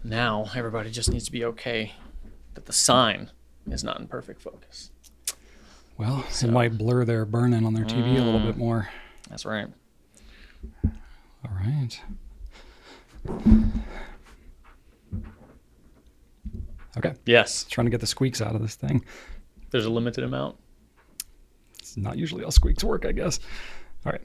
Now everybody just needs to be okay that the sign is not in perfect focus. Well, it might blur their burn-in on their TV a little bit more. That's right. All right. Okay. Yes. Trying to get the squeaks out of this thing. There's a limited amount. It's not usually how squeaks work, I guess. All right.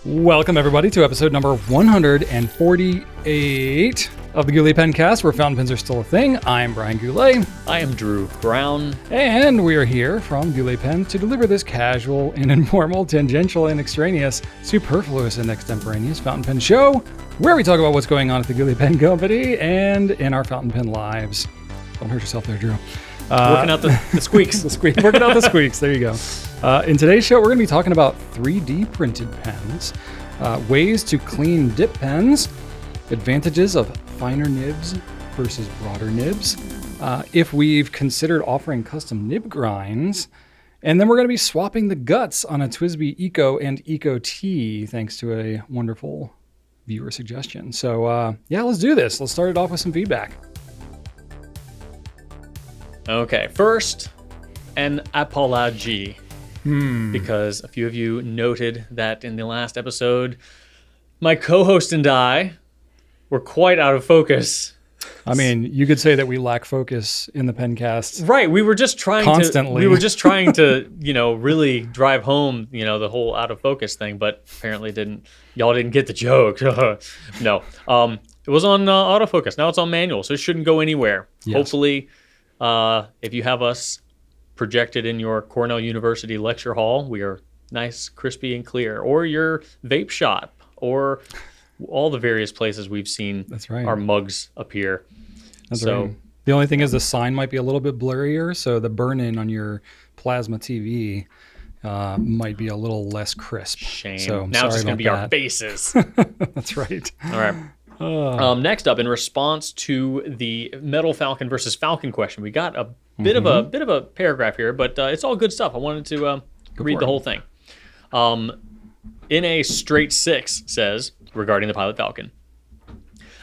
Welcome, everybody, to episode number 148 of the Goulet Pencast, where fountain pens are still a thing. I'm Brian Goulet. I am Drew Brown. And we are here from Goulet Pens to deliver this casual and informal, tangential and extraneous, superfluous and extemporaneous fountain pen show, where we talk about what's going on at the Goulet Pen Company and in our fountain pen lives. Don't hurt yourself there, Drew. Working out the squeaks. Working out the squeaks. There you go. In today's show, we're going to be talking about 3D printed pens, ways to clean dip pens, advantages of finer nibs versus broader nibs, if we've considered offering custom nib grinds, and then we're going to be swapping the guts on a TWSBI Eco and Eco T, thanks to a wonderful viewer suggestion. So yeah, let's do this. Let's start it off with some feedback. Okay, first, an apology. Because a few of you noted that in the last episode, my co-host and I were quite out of focus. I mean, you could say that we lack focus in the Pencast. Right, we were just trying constantly. to, really drive home, the whole out of focus thing, but apparently y'all didn't get the joke. No. It was on autofocus. Now it's on manual, so it shouldn't go anywhere. Yes. Hopefully, if you have us projected in your Cornell University lecture hall, we are nice, crispy, and clear. Or your vape shop, or all the various places we've seen our mugs appear. That's right. The only thing is the sign might be a little bit blurrier, so the burn-in on your plasma TV might be a little less crisp. Shame. So now it's just going to be our faces. That's right. All right. Next up, in response to the Metal Falcon versus Falcon question, we got a bit of a paragraph here, but it's all good stuff. I wanted to read the whole thing. In a straight 6 says regarding the Pilot Falcon,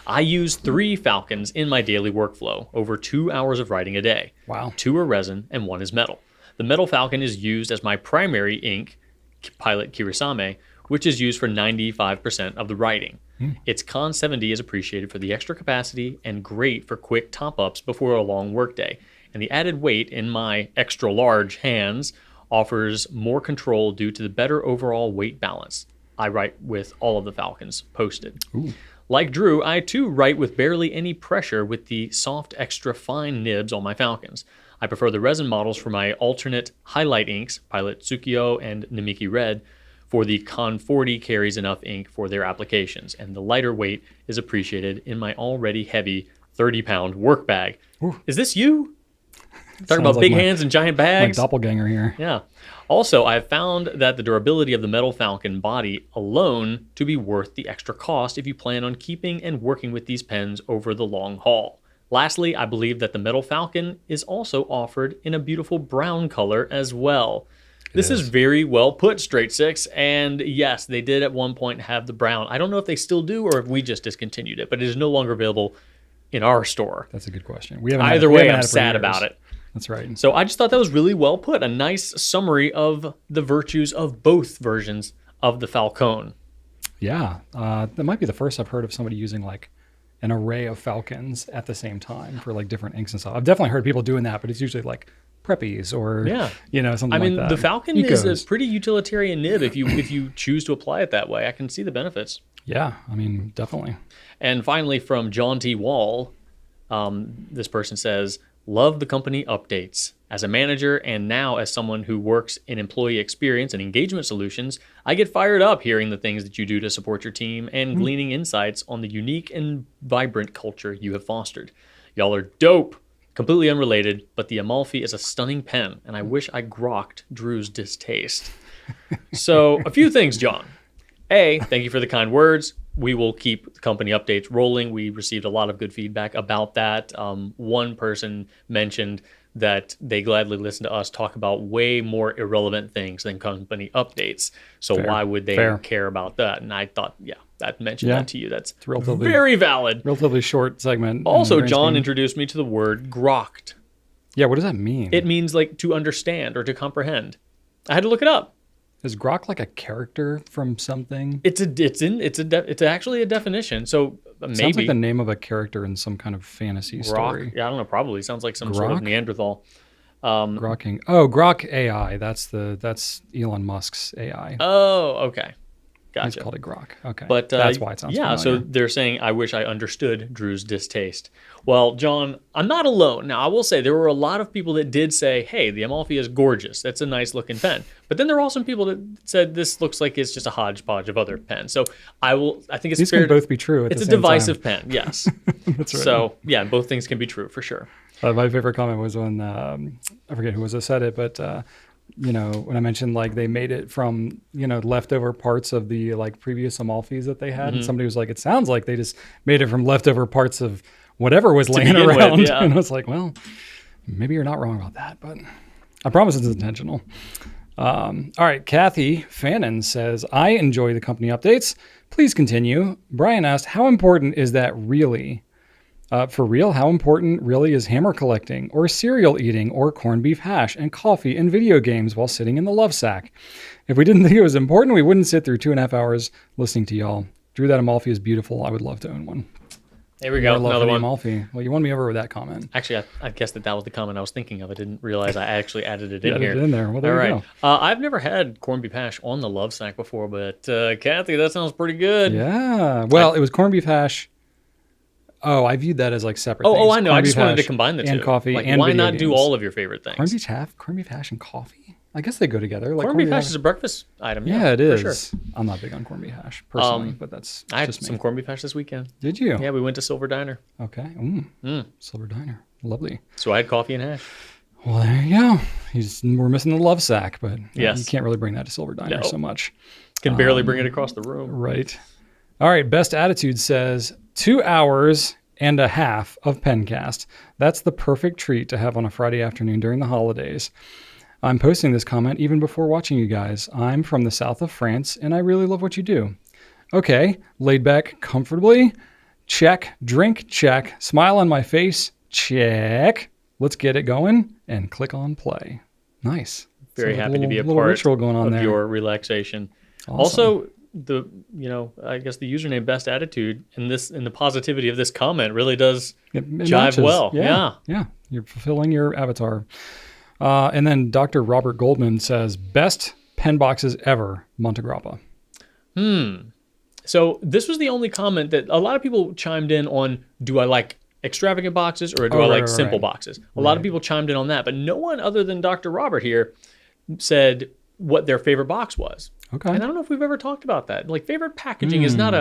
I use 3 Falcons in my daily workflow, over 2 hours of writing a day. Wow. 2 are resin and 1 is metal. The Metal Falcon is used as my primary ink, Pilot Kirisame, which is used for 95% of the writing. Its Con 7D is appreciated for the extra capacity and great for quick top-ups before a long workday. And the added weight in my extra large hands offers more control due to the better overall weight balance. I write with all of the Falcons posted. Ooh. Like Drew, I too write with barely any pressure with the soft extra fine nibs on my Falcons. I prefer the resin models for my alternate highlight inks, Pilot Tsukio and Namiki Red, for the Con 40 carries enough ink for their applications, and the lighter weight is appreciated in my already heavy 30-pound work bag. Ooh. Is this you? Talking about big hands and giant bags? My doppelganger here. Yeah. Also, I've found that the durability of the Metal Falcon body alone to be worth the extra cost if you plan on keeping and working with these pens over the long haul. Lastly, I believe that the Metal Falcon is also offered in a beautiful brown color as well. This is very well put, Straight 6, and yes, they did at one point have the brown. I don't know if they still do or if we just discontinued it, but it is no longer available in our store. That's a good question. Either way, I'm sad about it. That's right. So I just thought that was really well put. A nice summary of the virtues of both versions of the Falcon. Yeah, that might be the first I've heard of somebody using like an array of Falcons at the same time for like different inks and stuff. I've definitely heard people doing that, but it's usually like preppies or something like that. The Falcon Ecos. is a pretty utilitarian nib if you choose to apply it that way. I can see the benefits. Yeah, I mean, definitely. And finally, from John T. Wall, this person says, love the company updates. As a manager and now as someone who works in employee experience and engagement solutions, I get fired up hearing the things that you do to support your team and gleaning insights on the unique and vibrant culture you have fostered. Y'all are dope. Completely unrelated, but the Amalfi is a stunning pen, and I wish I grokked Drew's distaste. So, a few things, John. A, thank you for the kind words. We will keep the company updates rolling. We received a lot of good feedback about that. One person mentioned that they gladly listen to us talk about way more irrelevant things than company updates. So why would they care about that? And I thought, yeah, I've mentioned Yeah. that to you. That's relatively- very valid. Relatively short segment. in the Also, grand John scheme. introduced me to the word grokked. Yeah, what does that mean? It means like to understand or to comprehend. I had to look it up. Is grok like a character from something? It's actually a definition. So maybe Sounds like the name of a character in some kind of fantasy story. Yeah, I don't know. Probably sounds like some sort of Grok? Neanderthal. Grokking. Oh, Grok AI. That's Elon Musk's AI. Oh, okay. He's Gotcha. called it Grok. Okay. But that's why it sounds yeah. familiar. So they're saying, I wish I understood Drew's distaste. Well, John, I'm not alone. Now, I will say there were a lot of people that did say, hey, the Amalfi is gorgeous. That's a nice looking pen. But then there were also people that said this looks like it's just a hodgepodge of other pens. So I think it's These fair. can both be true at It's the a same divisive time. pen, yes. That's right. So yeah, both things can be true for sure. My favorite comment was when I forget who was that said it, but when I mentioned like they made it from leftover parts of the like previous Amalfis that they had, Mm-hmm. and somebody was like, it sounds like they just made it from leftover parts of whatever was laying begin with, around. yeah. And I was like, well, maybe you're not wrong about that, but I promise it's intentional. All right, Kathy Fannin says, I enjoy the company updates. Please continue. Brian asked, how important is that really? For real, how important really is hammer collecting or cereal eating or corned beef hash and coffee and video games while sitting in the love sack? If we didn't think it was important, we wouldn't sit through 2.5 hours listening to y'all. Drew, that Amalfi is beautiful. I would love to own one. There we go. More love Another for the one. Amalfi. Well, you won me over with that comment. Actually, I guessed that was the comment I was thinking of. I didn't realize I actually added it in Added here. it in there. Well, there All you right. go. I've never had corned beef hash on the love sack before, but Kathy, that sounds pretty good. Yeah. Well, it was corned beef hash. Oh, I viewed that as like separate things. Oh, I know. I Corned just beef wanted to hash combine the two. and coffee Like, and why video not do games. all of your favorite things? Corned beef hash and coffee? I guess they go together. Like Corned beef hash is a breakfast item. Yeah, it for is. Sure. I'm not big on corned beef hash personally, but that's I had just me. some corned beef hash this weekend. Did you? Yeah, we went to Silver Diner. Okay. Silver Diner. Lovely. So I had coffee and hash. Well, there you go. We're missing the love sack, but Yes. you can't really bring that to Silver Diner No. so much. Can barely bring it across the room. Right. All right. Best Attitude says 2 hours and a half of Pencast. That's the perfect treat to have on a Friday afternoon during the holidays. I'm posting this comment even before watching you guys. I'm from the south of France, and I really love what you do. Okay, laid back comfortably. Check. Drink. Check. Smile on my face. Check. Let's get it going and click on play. Nice. Very So happy to be a little part ritual going on of there. your relaxation. Awesome. Also, I guess the username Best Attitude and the positivity of this comment really does It jive matches. well. Yeah. You're fulfilling your avatar. And then Dr. Robert Goldman says, best pen boxes ever, Montegrappa. So this was the only comment that a lot of people chimed in on. Do I like extravagant boxes or do I like simple boxes? A lot of people chimed in on that, but no one other than Dr. Robert here said what their favorite box was. Okay. And I don't know if we've ever talked about that. Like, favorite packaging is not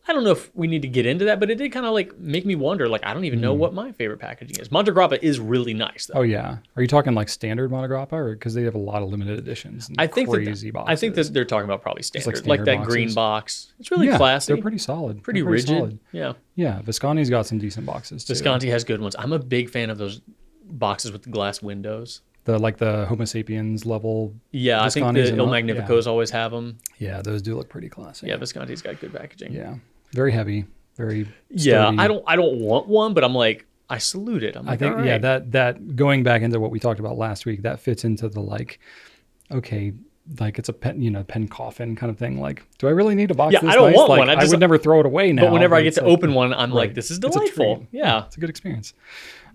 I don't know if we need to get into that, but it did kind of like make me wonder, like, I don't even know what my favorite packaging is. Montegrappa is really nice, though. Oh, yeah. Are you talking like standard Montegrappa, or because they have a lot of limited editions and I think crazy boxes? I think that they're talking about probably standard, like like that standard green boxes. box. It's really yeah, classy. they're pretty solid. pretty They're rigid. solid. Yeah. Yeah, Visconti's got some decent boxes too. Visconti has good ones. I'm a big fan of those boxes with the glass windows. The Homo sapiens level. Yeah, I think the Viscontis and Il all- Magnificos always have them. Yeah, those do look pretty classy. Yeah, Visconti's got good packaging. Yeah, very heavy, very. Yeah, sturdy. I don't want one, but I'm like, I salute it. I'm I like, think all right. that going back into what we talked about last week, that fits into the okay, like it's a pen coffin kind of thing. Like, do I really need a box? Yeah, this I don't nice? want Like, one. I would never throw it away now. But whenever I get it's to like- open one, I'm like, Right. this is It's a delightful. treat. Yeah. It's a good experience.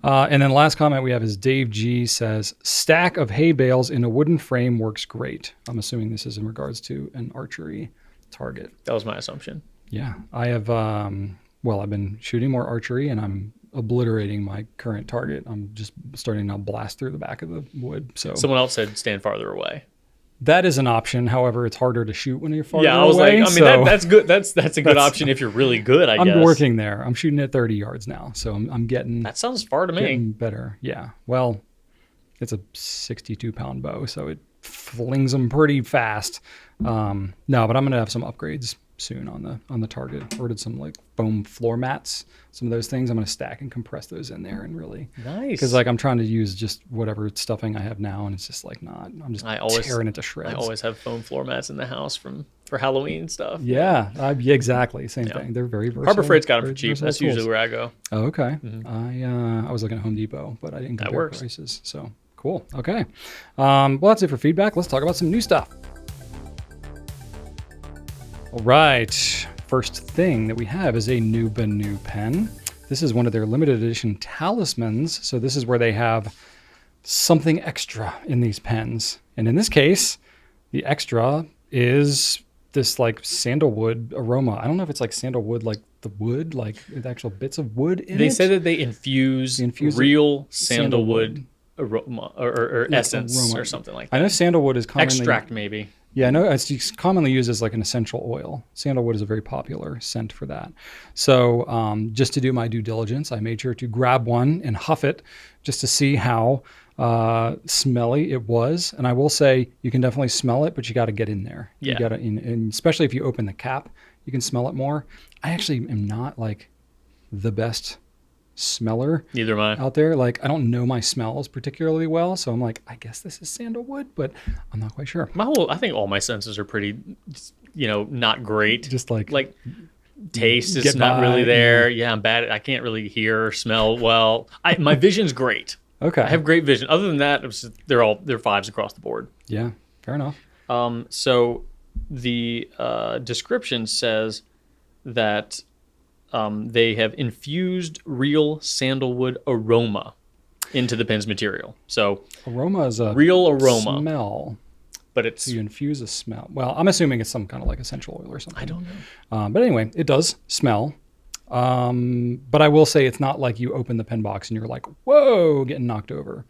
And then last comment we have is Dave G says, stack of hay bales in a wooden frame works great. I'm assuming this is in regards to an archery target. That was my assumption. Yeah, I have, I've been shooting more archery and I'm obliterating my current target. I'm just starting to blast through the back of the wood. So Someone else said stand farther away. that is an option. However, it's harder to shoot when you're farther away. Yeah, I was like, I mean, so that's good. That's a good option if you're really good, I guess. I'm working there. I'm shooting at 30 yards now. So I'm getting... That sounds far to me. Getting better. Yeah. Well, it's a 62-pound bow, so it flings them pretty fast. No, but I'm gonna have some upgrades soon on the target. Ordered some like foam floor mats, some of those things. I'm gonna stack and compress those in there and really Nice. because like I'm trying to use just whatever stuffing I have now, and it's just like not. I'm just tearing it to shreds. I always have foam floor mats in the house from for Halloween stuff. Yeah, yeah, exactly. Same thing. They're very versatile. Harbor Freight's got them for very cheap. versatile That's tools. usually where I go. Oh, okay. I was looking at Home Depot, but I didn't compare works. prices. So cool. Okay. Well, that's it for feedback. Let's talk about some new stuff. All right. First thing that we have is a new pen. This is one of their limited edition talismans. So this is where they have something extra in these pens. And in this case, the extra is this like sandalwood aroma. I don't know if it's like sandalwood, like the wood, like the actual bits of wood in it. They say that they infuse real sandalwood aroma or essence aroma. Or something like that. I know sandalwood is commonly... Extract, maybe. Yeah, I know it's commonly used as like an essential oil. Sandalwood is a very popular scent for that. So just to do my due diligence, I made sure to grab one and huff it just to see how smelly it was. And I will say you can definitely smell it, but you got to get in there. Yeah. You got to, and especially if you open the cap, you can smell it more. I actually am not like the best smeller Neither am I. out there. Like I don't know my smells particularly well, so I'm like, I guess this is sandalwood, but I'm not quite sure. I think all my senses are pretty, not great. Just like taste is not really there. Yeah, I'm bad. I can't really hear or smell well. My vision's great. Okay. I have great vision. Other than that, they're fives across the board. Yeah, fair enough. So the description says that they have infused real sandalwood aroma into the pen's material. So aroma is a real aroma smell, but it's so you infuse a smell. Well, I'm assuming it's some kind of like essential oil or something. I don't know. But anyway, it does smell. But I will say it's not like you open the pen box and you're like, whoa, getting knocked over.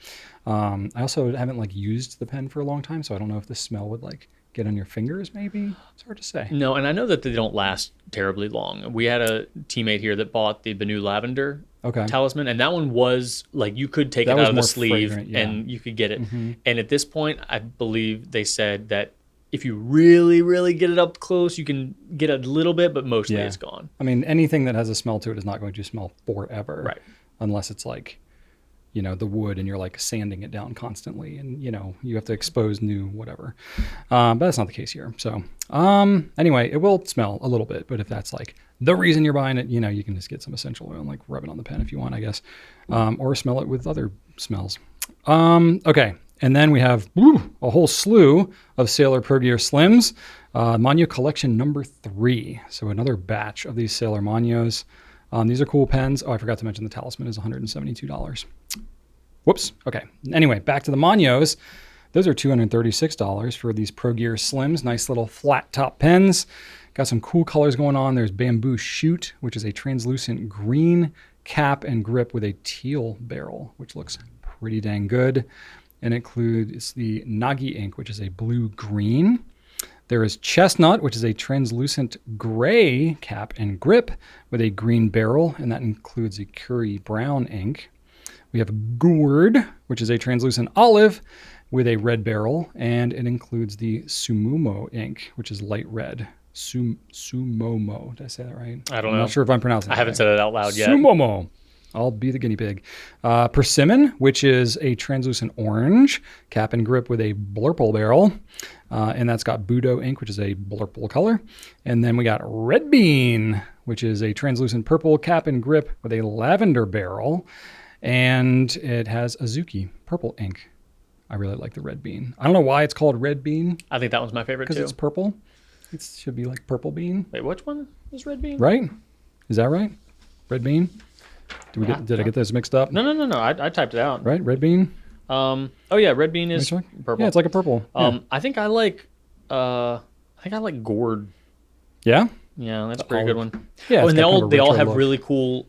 I also haven't like used the pen for a long time, so I don't know if the smell would like get on your fingers maybe. It's hard to say. No, and I know that they don't last terribly long. We had a teammate here that bought the Benu Lavender talisman, and that one was like you could take it out of the sleeve and you could get it. Mm-hmm. And at this point, I believe they said that if you really, really get it up close, you can get a little bit, but mostly it's gone. I mean, anything that has a smell to it is not going to smell forever. Right. Unless it's like, the wood and you're like sanding it down constantly and, you have to expose new whatever. But that's not the case here. So anyway, it will smell a little bit, but if that's like the reason you're buying it, you can just get some essential oil and like rub it on the pen if you want, I guess, or smell it with other smells. Okay. And then we have a whole slew of Sailor Pro Gear Slims, Manyo Collection number 3. So another batch of these Sailor Manyos. These are cool pens. Oh, I forgot to mention the talisman is $172. Whoops. Okay. Anyway, back to the Manyos. Those are $236 for these Pro Gear Slims. Nice little flat top pens. Got some cool colors going on. There's Bamboo Shoot, which is a translucent green cap and grip with a teal barrel, which looks pretty dang good. And it includes the Nagi ink, which is a blue-green. There is Chestnut, which is a translucent gray cap and grip with a green barrel, and that includes a Curry Brown ink. We have Gourd, which is a translucent olive with a red barrel, and it includes the Sumumo ink, which is light red. Sumomo. Did I say that right? I don't know. I'm not sure if I'm pronouncing it I haven't said it out loud yet. Sumomo. I'll be the guinea pig. Persimmon, which is a translucent orange cap and grip with a blurple barrel. And that's got Budo ink, which is a blurple color. And then we got Red Bean, which is a translucent purple cap and grip with a lavender barrel. And it has Azuki purple ink. I really like the Red Bean. I don't know why it's called Red Bean. I think that one's my favorite too. Because it's purple. It should be like Purple Bean. Wait, which one is Red Bean? Right? Is that right? Red Bean? Did I get this mixed up? No. I typed it out. Right? Red Bean? Oh yeah, Red Bean is purple. Yeah, it's like a purple. Yeah. I think I like Gourd. Yeah? Yeah, that's a pretty good one. Yeah. Oh, and they all have really cool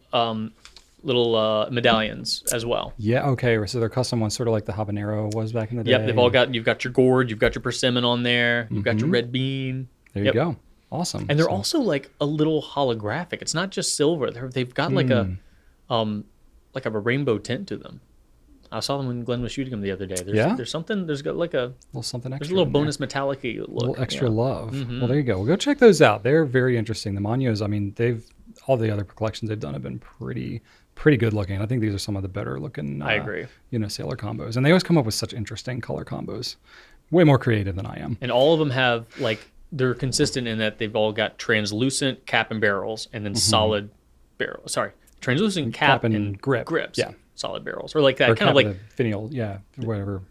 little medallions as well. Yeah, okay. So they're custom ones, sort of like the habanero was back in the day. Yep, you've got your Gourd, you've got your persimmon on there, you've got your Red Bean. There you go. Awesome. And they're also like a little holographic. It's not just silver. They've got like a rainbow tint to them. I saw them when Glenn was shooting them the other day. There's something. There's got like a little something extra. There's a little bonus metallic-y look. A little extra love. Mm-hmm. Well, there you go. Well, go check those out. They're very interesting. The Manyos. I mean, all the other collections they've done have been pretty good looking. I think these are some of the better looking. I agree. Sailor combos, and they always come up with such interesting color combos. Way more creative than I am. And all of them have like they're consistent in that they've all got translucent cap and barrels, and then solid barrels. Sorry, translucent cap and grips. Yeah, solid barrels, or like that, or kind of like finial. Yeah, whatever.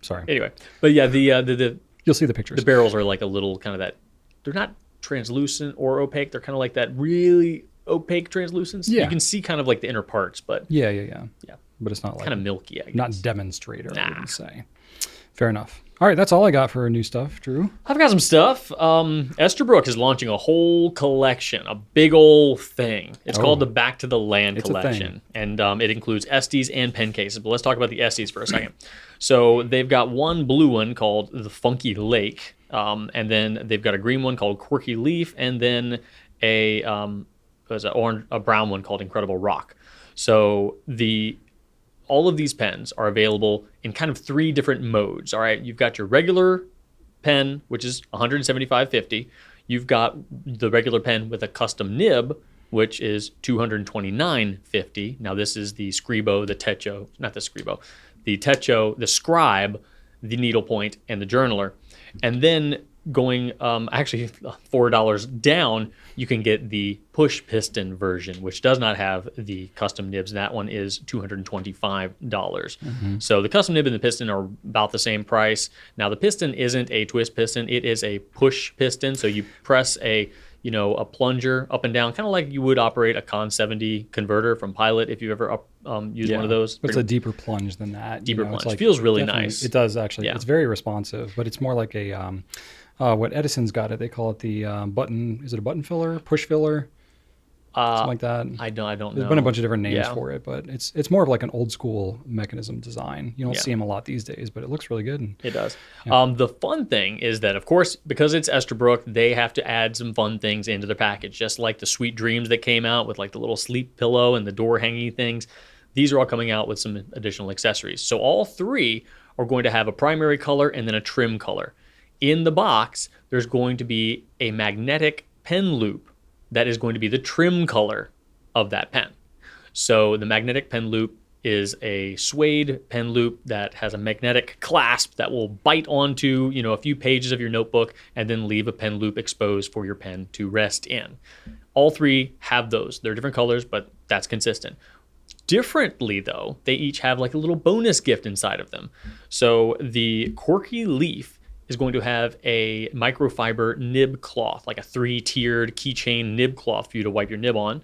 Sorry. Anyway, but yeah, the you'll see the pictures. The barrels are like a little kind of that. They're not translucent or opaque. They're kind of like that really opaque translucence. Yeah. You can see kind of like the inner parts, but yeah. But it's not like kind of milky, I guess. Not demonstrator, I wouldn't say. Fair enough. All right, that's all I got for new stuff, Drew. I've got some stuff. Esterbrook is launching a whole collection, a big old thing. It's called the Back to the Land collection, and it includes Estes and pen cases. But let's talk about the Estes for a second. So they've got one blue one called the Funky Lake, and then they've got a green one called Quirky Leaf, and then a brown one called Incredible Rock. So all of these pens are available in kind of 3 different modes. All right, you've got your regular pen, which is $175.50. You've got the regular pen with a custom nib, which is $229.50. Now this is the Scribo, the Techo, not the Scribo, the Techo, the Scribe, the needlepoint, and the journaler. And then going actually $4 down, you can get the push piston version, which does not have the custom nibs. That one is $225. So the custom nib and the piston are about the same price. Now the piston isn't a twist piston; it is a push piston. So you press a plunger up and down, kind of like you would operate a Con 70 converter from Pilot if you ever used one of those. But it's a deeper plunge than that. Deeper plunge. It feels really nice. It does actually. Yeah. It's very responsive, but it's more like a what Edison's got it. They call it the button. Is it a button filler? Push filler? Something like that. I don't know. There's been a bunch of different names for it, but it's more of like an old school mechanism design. You don't see them a lot these days, but it looks really good. It does. The fun thing is that, of course, because it's Esterbrook, they have to add some fun things into their package, just like the Sweet Dreams that came out with like the little sleep pillow and the door hanging things. These are all coming out with some additional accessories. So all 3 are going to have a primary color and then a trim color. In the box, there's going to be a magnetic pen loop that is going to be the trim color of that pen. So the magnetic pen loop is a suede pen loop that has a magnetic clasp that will bite onto, a few pages of your notebook and then leave a pen loop exposed for your pen to rest in. All 3 have those. They're different colors, but that's consistent. Differently, though, they each have like a little bonus gift inside of them. So the Quirky Leaf is going to have a microfiber nib cloth, like a 3-tiered keychain nib cloth for you to wipe your nib on.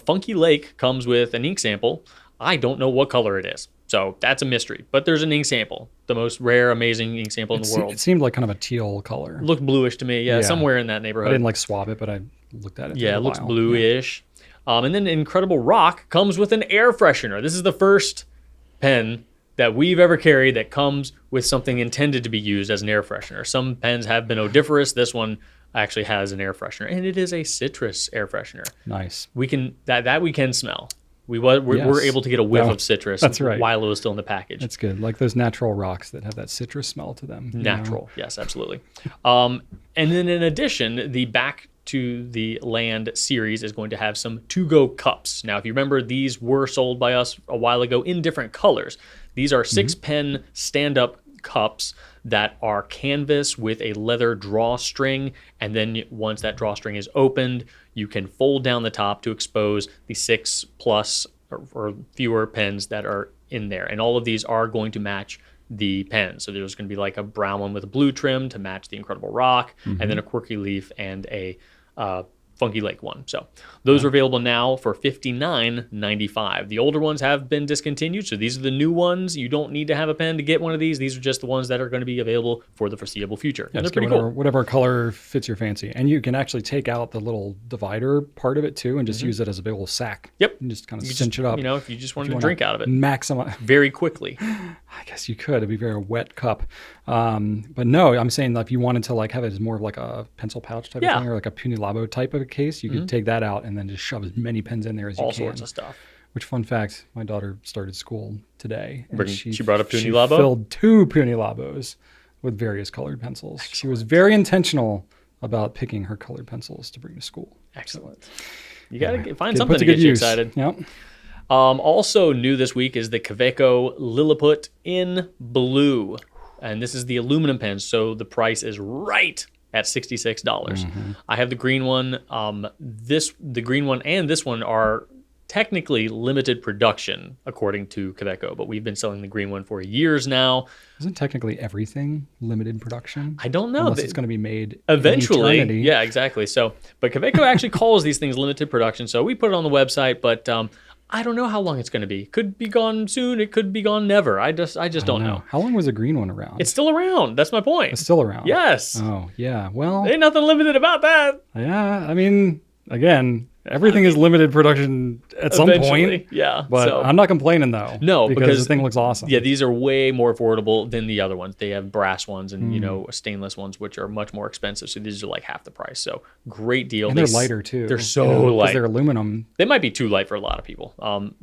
Funky Lake comes with an ink sample. I don't know what color it is, so that's a mystery. But there's an ink sample, the most rare, amazing ink sample in the world. It seemed like kind of a teal color. Looked bluish to me, somewhere in that neighborhood. I didn't like swab it, but I looked at it. Yeah, it looks bluish. And then Incredible Rock comes with an air freshener. This is the first pen that we've ever carried that comes with something intended to be used as an air freshener. Some pens have been odoriferous. This one actually has an air freshener, and it is a citrus air freshener. Nice. We can we can smell. We're able to get a whiff of citrus while it was still in the package. That's good. Like those natural rocks that have that citrus smell to them. Natural, yes, absolutely. And then in addition, the Back to the Land series is going to have some to-go cups. Now, if you remember, these were sold by us a while ago in different colors. These are 6-pen stand-up cups that are canvas with a leather drawstring, and then once that drawstring is opened, you can fold down the top to expose the 6+ or fewer pens that are in there. And all of these are going to match the pen. So there's going to be like a brown one with a blue trim to match the Incredible Rock, and then a Quirky Leaf and a Funky Lake one. So those are available now for $59.95. The older ones have been discontinued, so these are the new ones. You don't need to have a pen to get one of these. These are just the ones that are going to be available for the foreseeable future. And they're pretty cool. Whatever color fits your fancy. And you can actually take out the little divider part of it too and just use it as a big old sack. Yep. And just kind of cinch it up. If you just wanted to drink out of it. Maximize. Very quickly. I guess you could. It'd be a very wet cup. But no, I'm saying that if you wanted to like have it as more of like a pencil pouch type of thing or like a Puny Labo type of a case, you could take that out and then just shove as many pens in there as you can. All sorts of stuff. Which, fun fact, my daughter started school today. And she brought a Puny Labo? She filled 2 Puny Labos with various colored pencils. Excellent. She was very intentional about picking her colored pencils to bring to school. Excellent. So, you got to find something to get you excited. Yep. Also new this week is the Kaweco Lilliput in blue. And this is the aluminum pen, so the price is right at $66. I have the green one. The green one and this one are technically limited production according to Quebeco, but we've been selling the green one for years now. Isn't technically everything limited production? I don't know. Unless it's going to be made eventually. in eternity. Yeah, exactly. So, but Quebeco actually calls these things limited production. So we put it on the website, but I don't know how long it's going to be. Could be gone soon. It could be gone never. I just don't know. How long was the green one around? It's still around. That's my point. It's still around. Yes. Oh, yeah. Well, Ain't nothing limited about that. Yeah. I mean, again, everything is limited production at some Eventually, point. yeah. But So- I'm not complaining though. No, because this thing looks awesome. Yeah, these are way more affordable than the other ones. They have brass ones and stainless ones, which are much more expensive. So these are like half the price. So great deal. And they're lighter too. They're so because light. they're aluminum. They might be too light for a lot of people.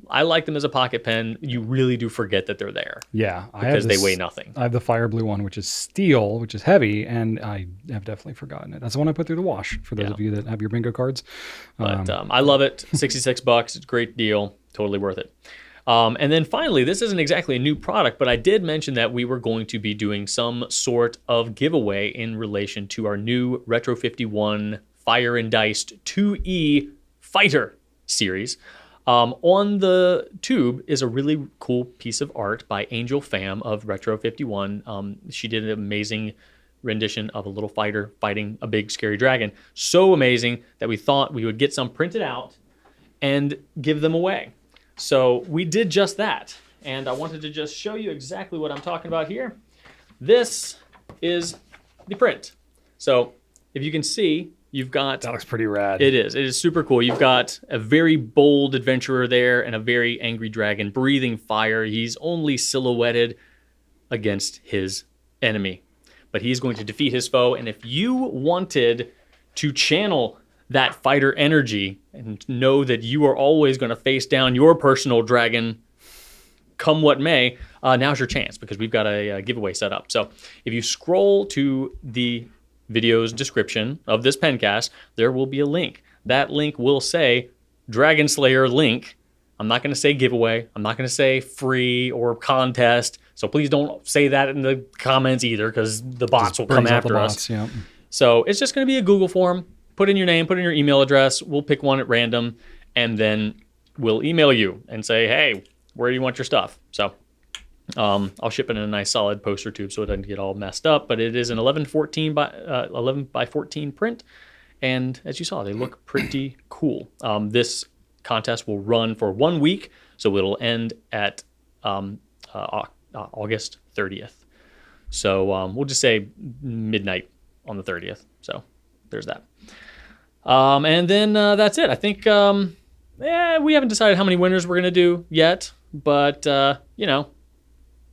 I like them as a pocket pen. You really do forget that they're there. Yeah, because they weigh nothing. I have the fire blue one, which is steel, which is heavy, and I have definitely forgotten it. That's the one I put through the wash for those of you that have your bingo cards. But I love it. $66. It's a great deal. Totally worth it. And then finally, this isn't exactly a new product, but I did mention that we were going to be doing some sort of giveaway in relation to our new Retro 51 Fire and Diced 2E Fighter series. On the tube is a really cool piece of art by Angel Pham of Retro 51. She did an amazing rendition of a little fighter fighting a big scary dragon. So amazing that we thought we would get some printed out and give them away. So we did just that. And I wanted to just show you exactly what I'm talking about here. This is the print. So if you can see, you've got... That looks pretty rad. It is. It is super cool. You've got a very bold adventurer there and a very angry dragon breathing fire. He's only silhouetted against his enemy, but he's going to defeat his foe. And if you wanted to channel that fighter energy and know that you are always going to face down your personal dragon come what may, now's your chance because we've got a giveaway set up. So if you scroll to the video's description of this Pencast, there will be a link. That link will say Dragon Slayer link. I'm not going to say giveaway. I'm not going to say free or contest. So please don't say that in the comments either because the bots will come after us. Yeah. So it's just going to be a Google form. Put in your name, put in your email address. We'll pick one at random, and then we'll email you and say, hey, where do you want your stuff? So I'll ship it in a nice solid poster tube so it doesn't get all messed up. But it is an 11 by 14 print, and as you saw, they look pretty cool. This contest will run for 1 week, so it'll end at August 30th. So we'll just say midnight on the 30th. So there's that. And then that's it. I think we haven't decided how many winners we're going to do yet, but,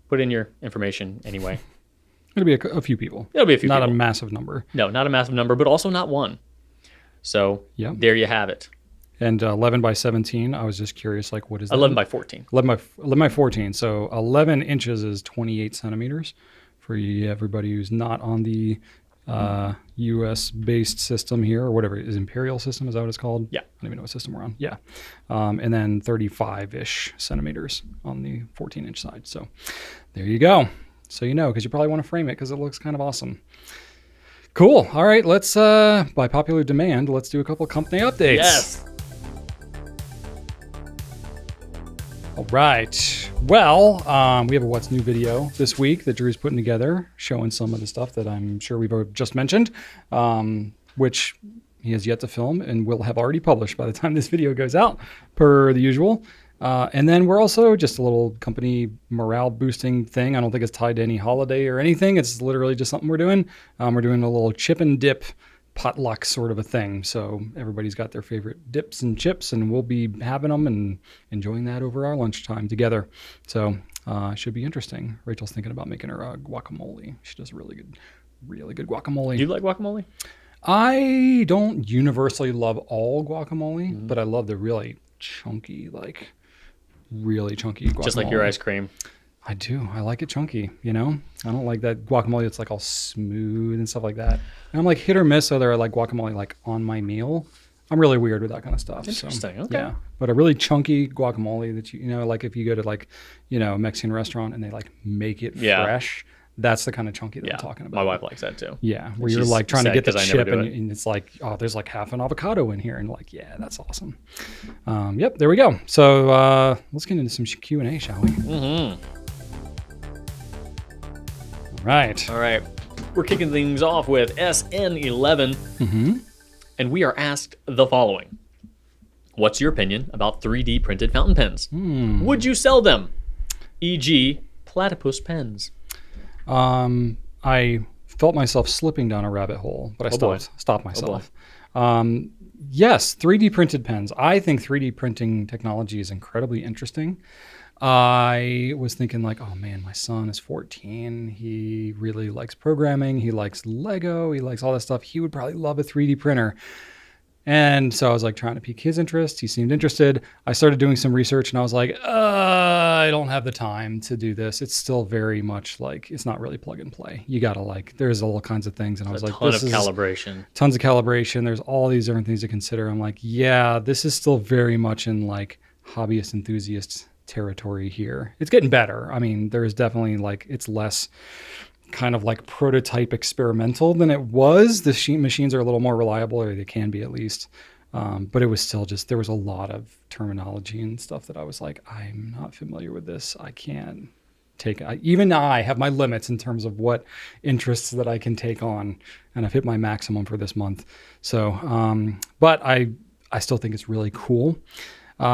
put in your information anyway. It'll be a few people. It'll be a few people. Not a massive number. No, not a massive number, but also not one. So there you have it. And 11 by 17, I was just curious, like, what is that? 11 by 14. 11 by 14. So 11 inches is 28 centimeters for everybody who's not on the US-based system here, or whatever it is, Imperial system, is that what it's called? Yeah. I don't even know what system we're on. Yeah. And then 35-ish centimeters on the 14-inch side. So there you go. So because you probably want to frame it because it looks kind of awesome. Cool. All right, let's, by popular demand, let's do a couple company updates. Yes. All right. Well, we have a What's New video this week that Drew's putting together, showing some of the stuff that I'm sure we've just mentioned, which he has yet to film and will have already published by the time this video goes out, per the usual. And then we're also just a little company morale boosting thing. I don't think it's tied to any holiday or anything. It's literally just something we're doing. We're doing a little chip and dip potluck sort of a thing. So everybody's got their favorite dips and chips, and we'll be having them and enjoying that over our lunchtime together. So should be interesting. Rachel's thinking about making her guacamole. She does really good guacamole. Do you like guacamole? I don't universally love all guacamole, but I love the really chunky guacamole. Just like your ice cream. I do. I like it chunky, I don't like that guacamole that's like all smooth and stuff like that. And I'm like hit or miss whether I like guacamole like on my meal. I'm really weird with that kind of stuff. Interesting. So, okay. Yeah. But a really chunky guacamole that like if you go to like, a Mexican restaurant and they like make it fresh, That's the kind of chunky that Yeah, I'm talking about. my wife likes that too. Yeah, where She's you're like trying to sad get the 'cause I never chip do and, it. and it's like, oh, there's like half an avocado in here. And like, yeah, that's awesome. Yep, there we go. So let's get into some Q&A, shall we? Mm-hmm. Right. All right. We're kicking things off with SN11. Mm-hmm. And we are asked the following. What's your opinion about 3D printed fountain pens? Would you sell them? E.g., platypus pens. I felt myself slipping down a rabbit hole, but I stopped myself. Yes, 3D printed pens. I think 3D printing technology is incredibly interesting. I was thinking like, oh man, my son is 14. He really likes programming. He likes Lego. He likes all this stuff. He would probably love a 3D printer. And so I was like trying to pique his interest. He seemed interested. I started doing some research and I was like, I don't have the time to do this. It's still very much like, it's not really plug and play. You got to like, there's all kinds of things. And I was like, tons of calibration. There's all these different things to consider. I'm like, yeah, this is still very much in like hobbyist enthusiast territory here. It's getting better. I mean, there's definitely like, it's less kind of like prototype experimental than it was. The machines are a little more reliable, or they can be at least. But it was still just, there was a lot of terminology and stuff that I was like, I'm not familiar with this. I can't take, even I have my limits in terms of what interests that I can take on. And I've hit my maximum for this month. So, but I still think it's really cool. But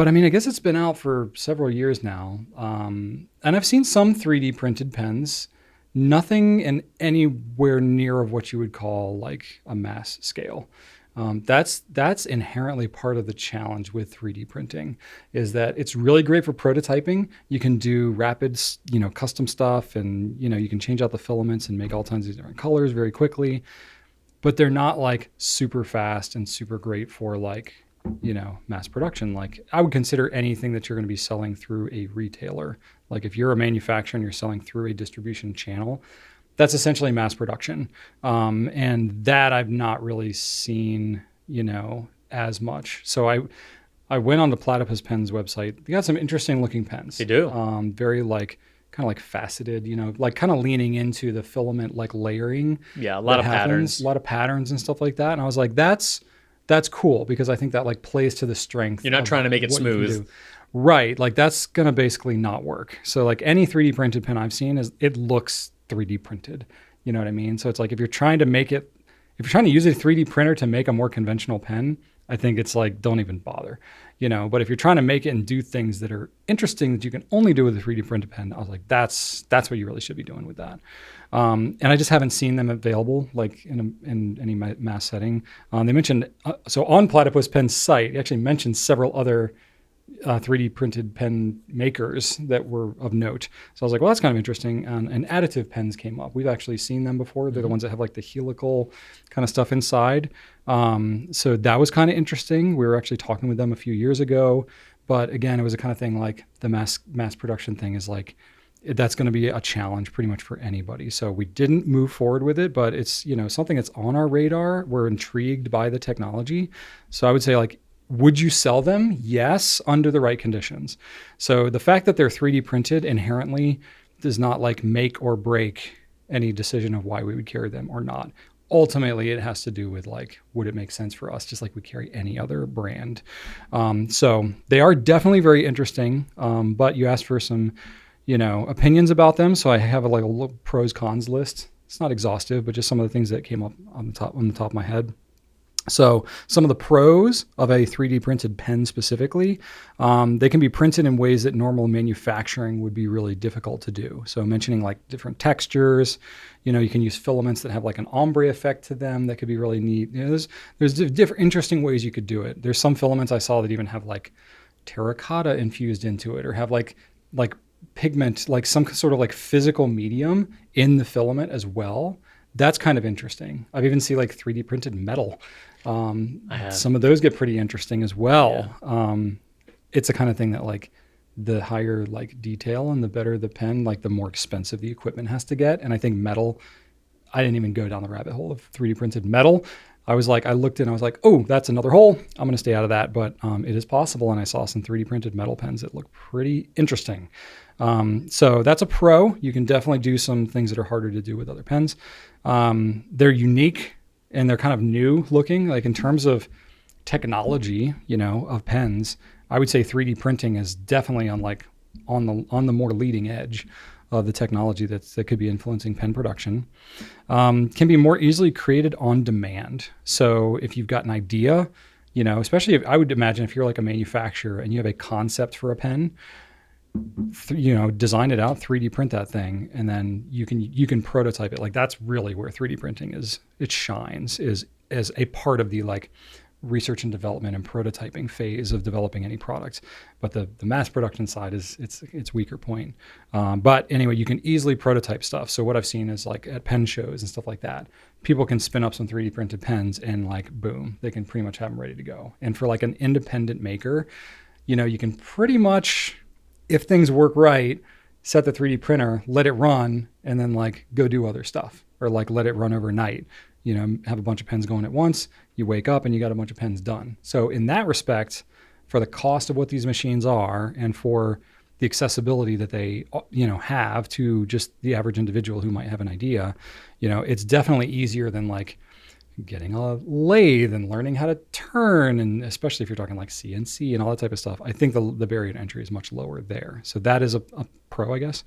I mean, I guess it's been out for several years now. And I've seen some 3D printed pens. Nothing in anywhere near of what you would call like a mass scale. That's inherently part of the challenge with 3D printing, is that it's really great for prototyping. You can do rapid, custom stuff, and you can change out the filaments and make all kinds of different colors very quickly. But they're not like super fast and super great for like mass production. Like I would consider anything that you're going to be selling through a retailer. Like if you're a manufacturer and you're selling through a distribution channel, that's essentially mass production. And that I've not really seen, as much. So I went on the Platypus Pens website. They got some interesting looking pens. They do. Very like kind of like faceted, like kind of leaning into the filament, like layering. Yeah. A lot of patterns. A lot of patterns and stuff like that. And I was like, that's cool, because I think that like plays to the strength. You're not trying to make it smooth. Right. Like that's going to basically not work. So like any 3D printed pen I've seen it looks 3D printed. You know what I mean? So it's like, if you're trying to use a 3D printer to make a more conventional pen, I think it's like, don't even bother, but if you're trying to make it and do things that are interesting that you can only do with a 3D printed pen, I was like, that's what you really should be doing with that. And I just haven't seen them available like in any mass setting. They mentioned, so on Platypus Pen's site, it actually mentioned several other 3D printed pen makers that were of note. So I was like, well, that's kind of interesting. And additive pens came up. We've actually seen them before. They're the ones that have like the helical kind of stuff inside. So that was kind of interesting. We were actually talking with them a few years ago. But again, it was the kind of thing like the mass production thing is like, that's going to be a challenge pretty much for anybody. So we didn't move forward with it, but it's, something that's on our radar. We're intrigued by the technology. So I would say like, would you sell them? Yes, under the right conditions. So the fact that they're 3D printed inherently does not like make or break any decision of why we would carry them or not. Ultimately, it has to do with like, would it make sense for us, just like we carry any other brand? So they are definitely very interesting, but you asked for some, opinions about them. So I have a little pros cons list. It's not exhaustive, but just some of the things that came up on the top of my head. So some of the pros of a 3D printed pen specifically, they can be printed in ways that normal manufacturing would be really difficult to do. So mentioning like different textures, you can use filaments that have like an ombre effect to them that could be really neat. There's different interesting ways you could do it. There's some filaments I saw that even have like terracotta infused into it, or have like pigment, like some sort of like physical medium in the filament as well. That's kind of interesting. I've even seen like 3D printed metal. Some of those get pretty interesting as well. Yeah. It's the kind of thing that like the higher like detail and the better the pen, like the more expensive the equipment has to get. And I think metal, I didn't even go down the rabbit hole of 3D printed metal. I was like, I looked in, I was like, oh, that's another hole. I'm going to stay out of that, but it is possible. And I saw some 3D printed metal pens that look pretty interesting. So that's a pro. You can definitely do some things that are harder to do with other pens. They're unique and they're kind of new looking, like in terms of technology, of pens. I would say 3D printing is definitely on the more leading edge of the technology that could be influencing pen production. Can be more easily created on demand. So if you've got an idea, especially I would imagine if you're like a manufacturer and you have a concept for a pen, design it out, 3D print that thing, and then you can prototype it. Like that's really where 3D printing it shines, is as a part of the like research and development and prototyping phase of developing any product. But the mass production side is its weaker point. But anyway, you can easily prototype stuff. So what I've seen is like at pen shows and stuff like that, people can spin up some 3D printed pens and like boom, they can pretty much have them ready to go. And for like an independent maker, you can pretty much, if things work right, set the 3D printer, let it run, and then like go do other stuff, or like let it run overnight. Have a bunch of pens going at once, you wake up and you got a bunch of pens done. So in that respect, for the cost of what these machines are and for the accessibility that they, have to just the average individual who might have an idea, it's definitely easier than like getting a lathe and learning how to turn. And especially if you're talking like CNC and all that type of stuff, I think the barrier to entry is much lower there. So that is a pro, I guess.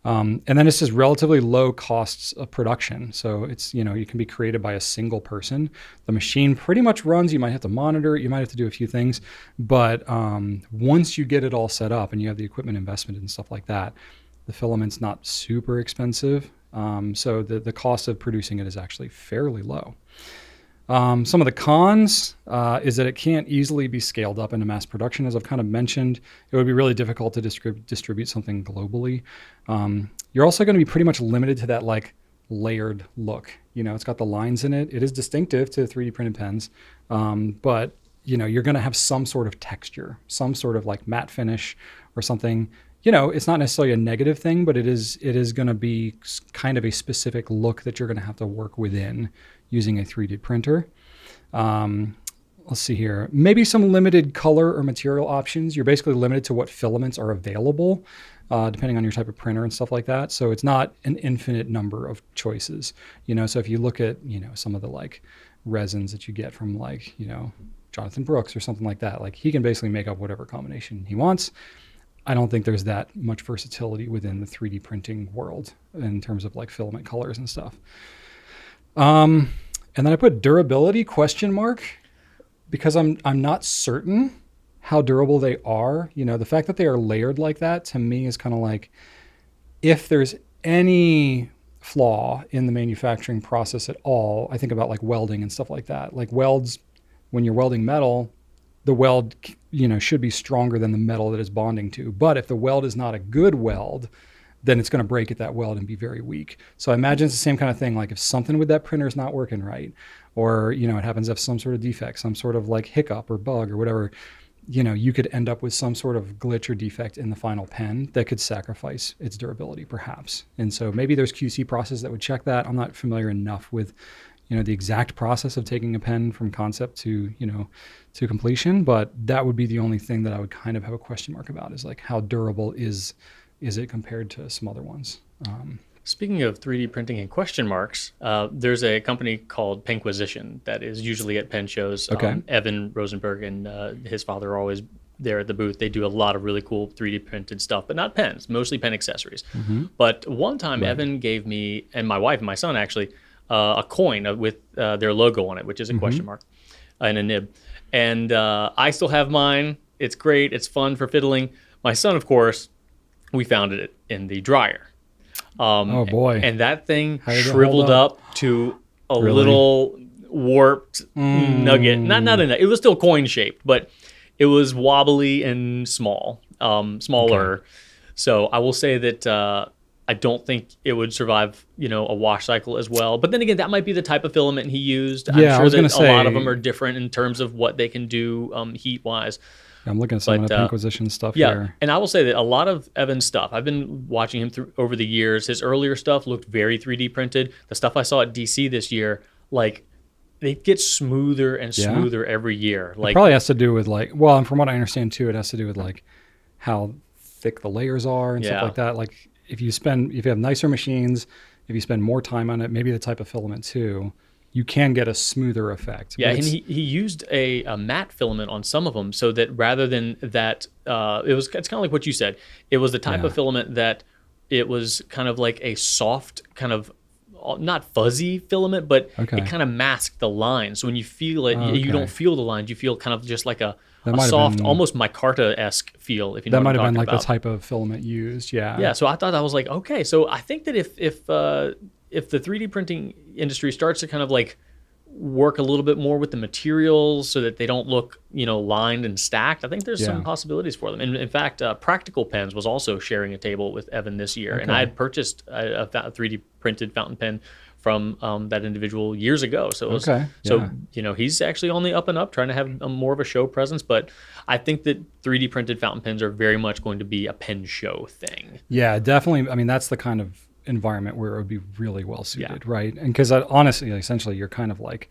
And then it's just relatively low costs of production. So it's, you can be created by a single person. The machine pretty much runs. You might have to monitor it. You might have to do a few things. But once you get it all set up and you have the equipment investment and stuff like that, the filament's not super expensive. So the cost of producing it is actually fairly low. Some of the cons is that it can't easily be scaled up into mass production. As I've kind of mentioned, it would be really difficult to distribute something globally. You're also going to be pretty much limited to that like layered look. It's got the lines in it. It is distinctive to 3D printed pens, but you're going to have some sort of texture, some sort of like matte finish or something. It's not necessarily a negative thing, but it is going to be kind of a specific look that you're going to have to work within using a 3D printer. Let's see here. Maybe some limited color or material options. You're basically limited to what filaments are available, depending on your type of printer and stuff like that. So it's not an infinite number of choices. So if you look at, some of the like resins that you get from like, Jonathan Brooks or something like that, like he can basically make up whatever combination he wants. I don't think there's that much versatility within the 3D printing world in terms of like filament colors and stuff. And then I put durability ? Because I'm not certain how durable they are. The fact that they are layered like that to me is kind of like, if there's any flaw in the manufacturing process at all, I think about like welding and stuff like that. Like welds, when you're welding metal, the weld, should be stronger than the metal that it's bonding to. But if the weld is not a good weld, then it's going to break at that weld and be very weak. So I imagine it's the same kind of thing. Like if something with that printer is not working right, or, it happens to have some sort of defect, some sort of like hiccup or bug or whatever, you could end up with some sort of glitch or defect in the final pen that could sacrifice its durability perhaps. And so maybe there's QC process that would check that. I'm not familiar enough with, the exact process of taking a pen from concept to, to completion, but that would be the only thing that I would kind of have a question mark about, is like how durable is it compared to some other ones? Speaking of 3D printing and question marks, there's a company called Penquisition that is usually at pen shows. Okay. Evan Rosenberg and his father are always there at the booth. They do a lot of really cool 3D printed stuff, but not pens, mostly pen accessories. Mm-hmm. But one time Evan gave me, and my wife and my son actually, a coin with their logo on it, which is a question mark, and a nib. And I still have mine. It's great. It's fun for fiddling. My son, of course, we found it in the dryer. Oh boy! And that thing shriveled up to a little warped nugget. Not enough. It was still coin shaped, but it was wobbly and smaller. Okay. So I will say that I don't think it would survive, a wash cycle as well. But then again, that might be the type of filament he used. Yeah, I'm sure that a lot of them are different in terms of what they can do heat wise. I'm looking at some of the Penquisition stuff here. And I will say that a lot of Evan's stuff, I've been watching him over the years. His earlier stuff looked very 3D printed. The stuff I saw at DC this year, like they get smoother and Yeah. smoother every year. It probably has to do with like, well, and from what I understand too, it has to do with like how thick the layers are and stuff like that. Like if you have nicer machines, if you spend more time on it, maybe the type of filament too, you can get a smoother effect. Yeah, and he used a matte filament on some of them so that rather than that, it's kind of like what you said. It was the type of filament that it was kind of like a soft kind of, not fuzzy filament, but it kind of masked the lines. So when you feel it, you don't feel the lines. You feel kind of just like a soft, almost micarta-esque feel, if you know what I'm talking about. That might have been like the type of filament used, Yeah, so I thought that was like, okay. So I think that if the 3D printing industry starts to kind of like work a little bit more with the materials so that they don't look, lined and stacked, I think there's some possibilities for them. And in fact, Practical Pens was also sharing a table with Evan this year. And I had purchased a 3D printed fountain pen from that individual years ago. So it was, he's actually on the up and up, trying to have more of a show presence. But I think that 3D printed fountain pens are very much going to be a pen show thing. Yeah, definitely. I mean, that's the kind of environment where it would be really well suited, right? And because honestly, essentially, you're kind of like,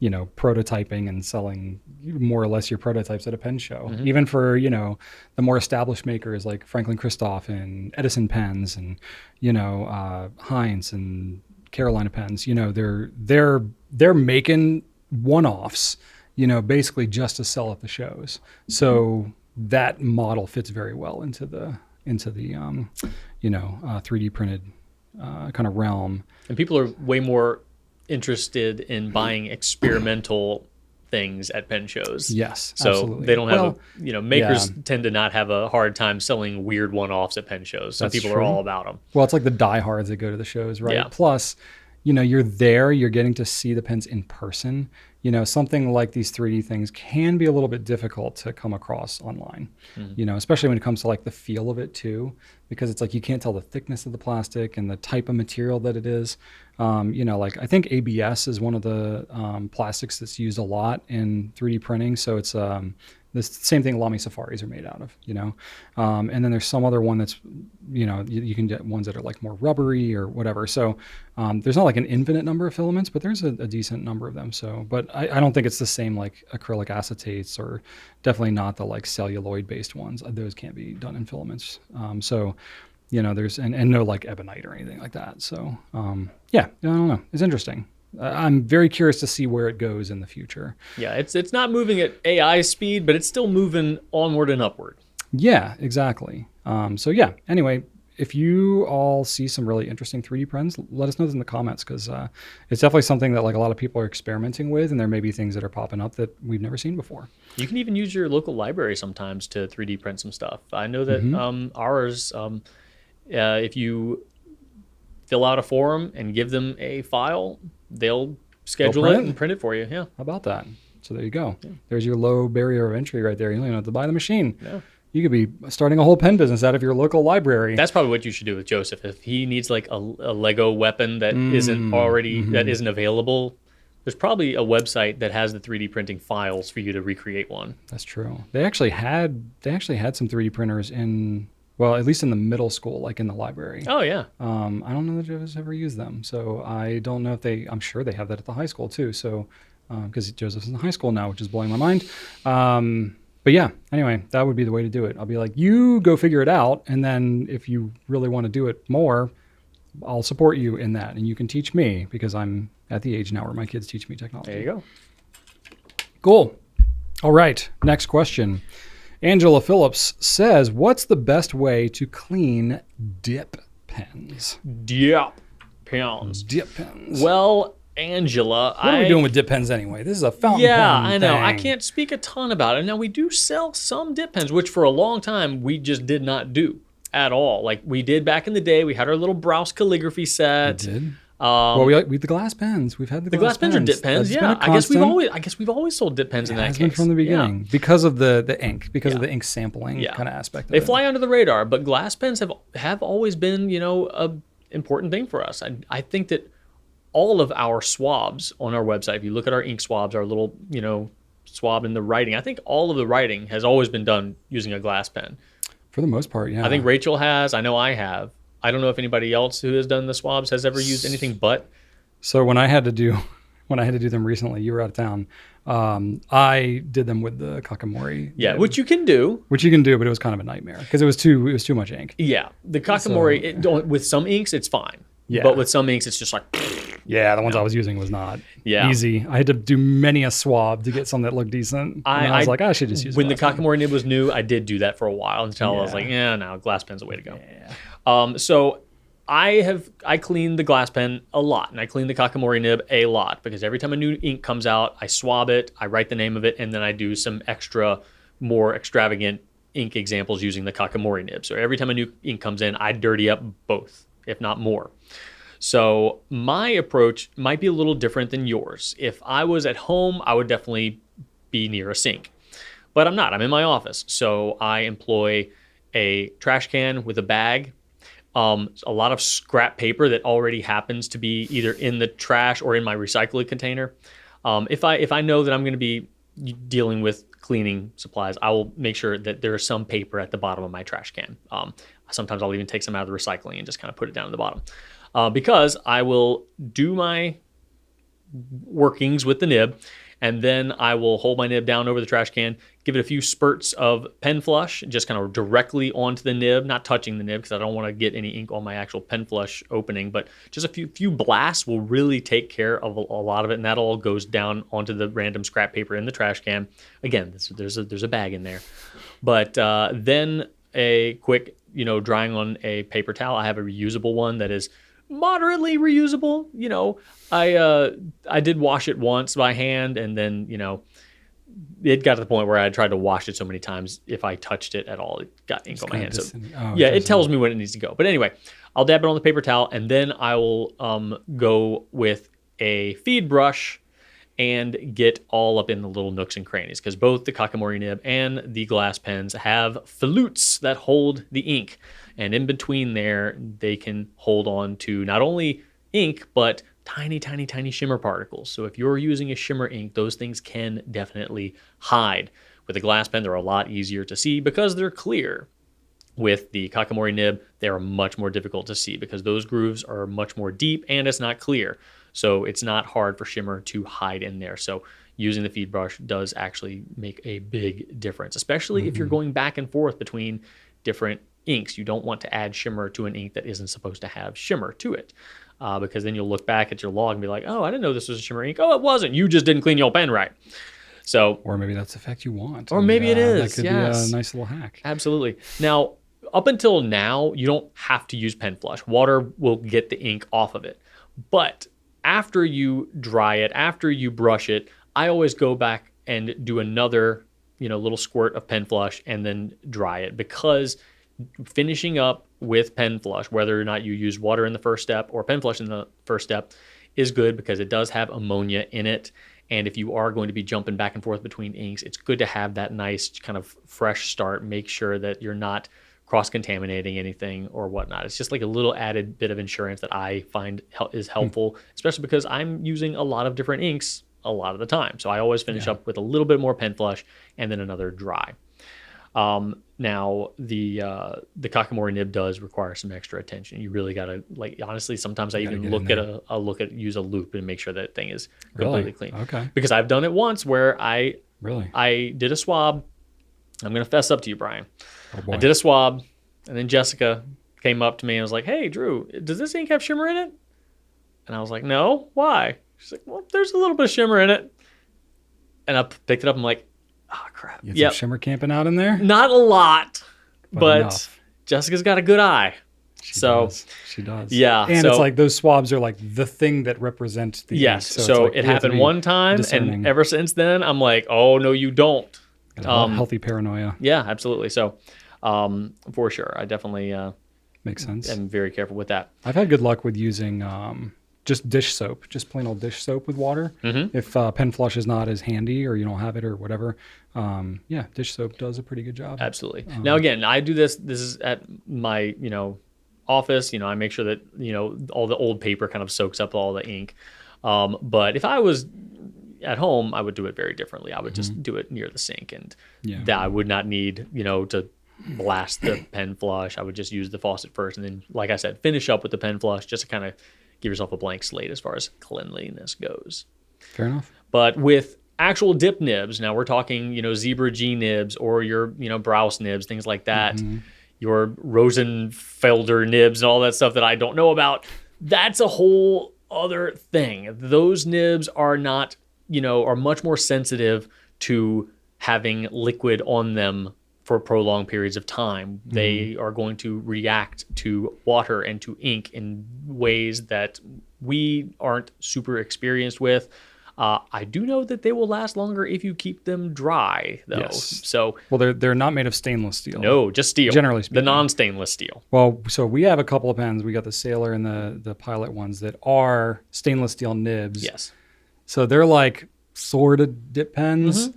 prototyping and selling more or less your prototypes at a pen show. Even for the more established makers like Franklin Christoph and Edison pens and Heinz and Carolina pens. They're making one-offs, basically just to sell at the shows. So that model fits very well into the 3D printed kind of realm. And people are way more interested in buying experimental things at pen shows. Yes, so absolutely. They don't have makers tend to not have a hard time selling weird one-offs at pen shows. Some people are all about them. Well, it's like the diehards that go to the shows, right? Yeah. Plus, you're there, you're getting to see the pens in person. Something like these 3D things can be a little bit difficult to come across online, especially when it comes to like the feel of it too, because it's like you can't tell the thickness of the plastic and the type of material that it is. Like I think ABS is one of the plastics that's used a lot in 3D printing. So it's the same thing Lamy Safaris are made out of, and then there's some other one that's, you can get ones that are like more rubbery or whatever. So there's not like an infinite number of filaments, but there's a decent number of them. So, but I don't think it's the same like acrylic acetates, or definitely not the like celluloid based ones. Those can't be done in filaments. There's, and no like ebonite or anything like that. So I don't know. It's interesting. I'm very curious to see where it goes in the future. Yeah, it's not moving at AI speed, but it's still moving onward and upward. Yeah, exactly. Anyway, if you all see some really interesting 3D prints, let us know in the comments, because it's definitely something that like a lot of people are experimenting with, and there may be things that are popping up that we've never seen before. You can even use your local library sometimes to 3D print some stuff. I know that ours, if you fill out a form and give them a file, they'll schedule it and print it for you. Yeah. How about that? So there you go. Yeah. There's your low barrier of entry right there. You don't have to buy the machine. Yeah. You could be starting a whole pen business out of your local library. That's probably what you should do with Joseph. If he needs like a Lego weapon that isn't already, that isn't available, there's probably a website that has the 3D printing files for you to recreate one. That's true. They actually had some 3D printers in, well, at least in the middle school, like in the library. Oh, yeah. I don't know that Joseph's ever used them. So I don't know if I'm sure they have that at the high school too. So, because Joseph's in high school now, which is blowing my mind. But yeah, anyway, that would be the way to do it. I'll be like, you go figure it out. And then if you really want to do it more, I'll support you in that. And you can teach me, because I'm at the age now where my kids teach me technology. There you go. Cool. All right. Next question. Angela Phillips says, what's the best way to clean dip pens? Dip pens. Dip pens. Well, Angela, what are we doing with dip pens anyway? This is a fountain pen. Yeah, I know. Thing. I can't speak a ton about it. Now, we do sell some dip pens, which for a long time we just did not do at all. Like we did back in the day. We had our little Browse calligraphy set. We did. Well, we the glass pens. We've had the glass pens. Are dip pens. Yeah, I guess we've always sold dip pens in that case. Been from the beginning, because of the ink, because of the ink sampling kind of aspect. They fly under the radar, but glass pens have always been a important thing for us. I think that all of our swabs on our website, if you look at our ink swabs, our little swab in the writing, I think all of the writing has always been done using a glass pen. For the most part, yeah. I think Rachel has. I know I have. I don't know if anybody else who has done the swabs has ever used anything but. So when I had to do when I had to do them recently. You were out of town. I did them with the Kakamori. Yeah, nib, which you can do. which you can do, but it was kind of a nightmare because it was too much ink. Yeah, the Kakamori, with some inks, it's fine. Yeah. But with some inks, it's just like... Yeah, the ones I was using was not Yeah. easy. I had to do many a swab to get some that looked decent. And I was like, I should just use when the glass pen. Kakamori nib was new, I did do that for a while until I was Yeah. like, yeah, no, glass pen's the way to go. Yeah. So I clean the glass pen a lot, and I clean the Kakamori nib a lot because every time a new ink comes out, I swab it, I write the name of it, and then I do some extra, more extravagant ink examples using the Kakamori nib. So every time a new ink comes in, I dirty up both, if not more. So my approach might be a little different than yours. If I was at home, I would definitely be near a sink. But I'm not. I'm in my office. So I employ a trash can with a bag, a lot of scrap paper that already happens to be either in the trash or in my recycling container. If I know that I'm going to be dealing with cleaning supplies, I will make sure that there is some paper at the bottom of my trash can. Sometimes I'll even take some out of the recycling and just kind of put it down at the bottom. Because I will do my workings with the nib, and then I will hold my nib down over the trash can, give it a few spurts of pen flush, just kind of directly onto the nib, not touching the nib because I don't want to get any ink on my actual pen flush opening, but just a few blasts will really take care of a lot of it, and that all goes down onto the random scrap paper in the trash can. Again, there's a bag in there. But then a quick, drying on a paper towel. I have a reusable one that is moderately reusable. I did wash it once by hand, and then it got to the point where I tried to wash it so many times, if I touched it at all, it got ink on my hand. So it tells me when it needs to go. But anyway, I'll dab it on the paper towel, and then I will go with a feed brush and get all up in the little nooks and crannies, because both the Kakamori nib and the glass pens have flutes that hold the ink. And in between there, they can hold on to not only ink, but tiny, tiny, tiny shimmer particles. So if you're using a shimmer ink, those things can definitely hide. With a glass pen, they're a lot easier to see because they're clear. With the Kakamori nib, they are much more difficult to see because those grooves are much more deep and it's not clear. So it's not hard for shimmer to hide in there. So using the feed brush does actually make a big difference, especially if you're going back and forth between different inks. You don't want to add shimmer to an ink that isn't supposed to have shimmer to it, because then you'll look back at your log and be like, oh, I didn't know this was a shimmer ink. Oh, it wasn't. You just didn't clean your pen right. So, or maybe that's the effect you want. Or maybe it is. That could be a nice little hack. Absolutely. Now, up until now, you don't have to use pen flush. Water will get the ink off of it. But after you dry it, after you brush it, I always go back and do another, little squirt of pen flush and then dry it, because finishing up with pen flush, whether or not you use water in the first step or pen flush in the first step, is good because it does have ammonia in it. And if you are going to be jumping back and forth between inks, it's good to have that nice kind of fresh start. Make sure that you're not cross-contaminating anything or whatnot. It's just like a little added bit of insurance that I find is helpful, especially because I'm using a lot of different inks a lot of the time. So I always finish up with a little bit more pen flush and then another dry. Now the Kakamori nib does require some extra attention. You really gotta, honestly, sometimes I even use a loop and make sure that thing is completely clean. Okay. Because I've done it once where I did a swab. I'm gonna fess up to you, Brian. Oh boy. I did a swab, and then Jessica came up to me and was like, "Hey, Drew, does this ink have shimmer in it?" And I was like, "No, why?" She's like, "Well, there's a little bit of shimmer in it." And I picked it up. I'm like, "Oh crap!" You have some shimmer camping out in there? Not a lot, but enough. Jessica's got a good eye. She does. Yeah. And it's like those swabs are like the thing that represents the ink. So it happened one time, discerning. And ever since then, I'm like, "Oh no, you don't." Healthy paranoia. Yeah, absolutely. So, for sure, I definitely makes sense. I'm very careful with that. I've had good luck with using just dish soap, just plain old dish soap with water. Mm-hmm. If pen flush is not as handy or you don't have it or whatever, dish soap does a pretty good job. Absolutely. Now again, I do this. This is at my office. I make sure that all the old paper kind of soaks up all the ink. But if I was at home, I would do it very differently. I would just do it near the sink, and that I would not need to blast the pen flush. I would just use the faucet first, and then, like I said, finish up with the pen flush just to kind of give yourself a blank slate as far as cleanliness goes. Fair enough. But with actual dip nibs, now we're talking, Zebra G nibs or your, Browse nibs, things like that, your Rosenfelder nibs and all that stuff that I don't know about. That's a whole other thing. Those nibs are not, are much more sensitive to having liquid on them for prolonged periods of time. They are going to react to water and to ink in ways that we aren't super experienced with. I do know that they will last longer if you keep them dry, though. Yes. So, well, they're not made of stainless steel. No, just steel. Generally speaking. The non-stainless steel. Well, so we have a couple of pens. We got the Sailor and the Pilot ones that are stainless steel nibs. Yes. So they're like sort of dip pens,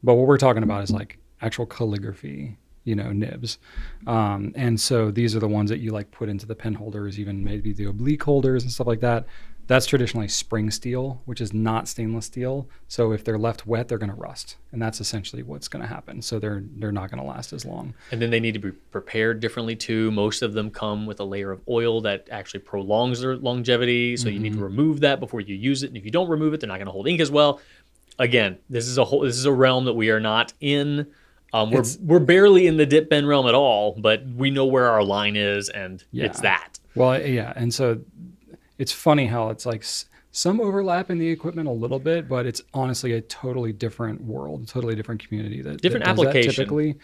but what we're talking about is like actual calligraphy, nibs. And so these are the ones that you like put into the pen holders, even maybe the oblique holders and stuff like that. That's traditionally spring steel, which is not stainless steel. So if they're left wet, they're going to rust. And that's essentially what's going to happen. So they're not going to last as long. And then they need to be prepared differently too. Most of them come with a layer of oil that actually prolongs their longevity. So you need to remove that before you use it. And if you don't remove it, they're not going to hold ink as well. Again, this is a realm that we are not in. We're barely in the dip pen realm at all, but we know where our line is, and it's that. Well, yeah. And so it's funny how it's like some overlap in the equipment a little bit, but it's honestly a totally different world, totally different community. Different that does application. that typically.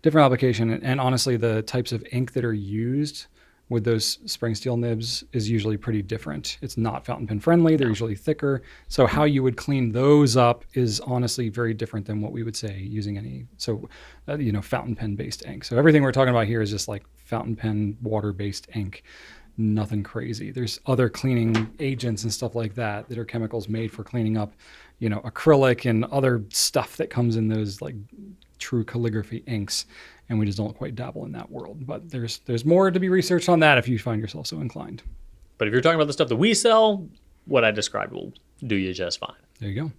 Different application. And honestly, the types of ink that are used with those spring steel nibs is usually pretty different. It's not fountain pen friendly. They're usually thicker. So how you would clean those up is honestly very different than what we would say using any, fountain pen based ink. So everything we're talking about here is just like fountain pen water based ink. Nothing crazy. There's other cleaning agents and stuff like that are chemicals made for cleaning up, acrylic and other stuff that comes in those like true calligraphy inks. And we just don't quite dabble in that world. But there's more to be researched on that if you find yourself so inclined. But if you're talking about the stuff that we sell, what I described will do you just fine. There you go.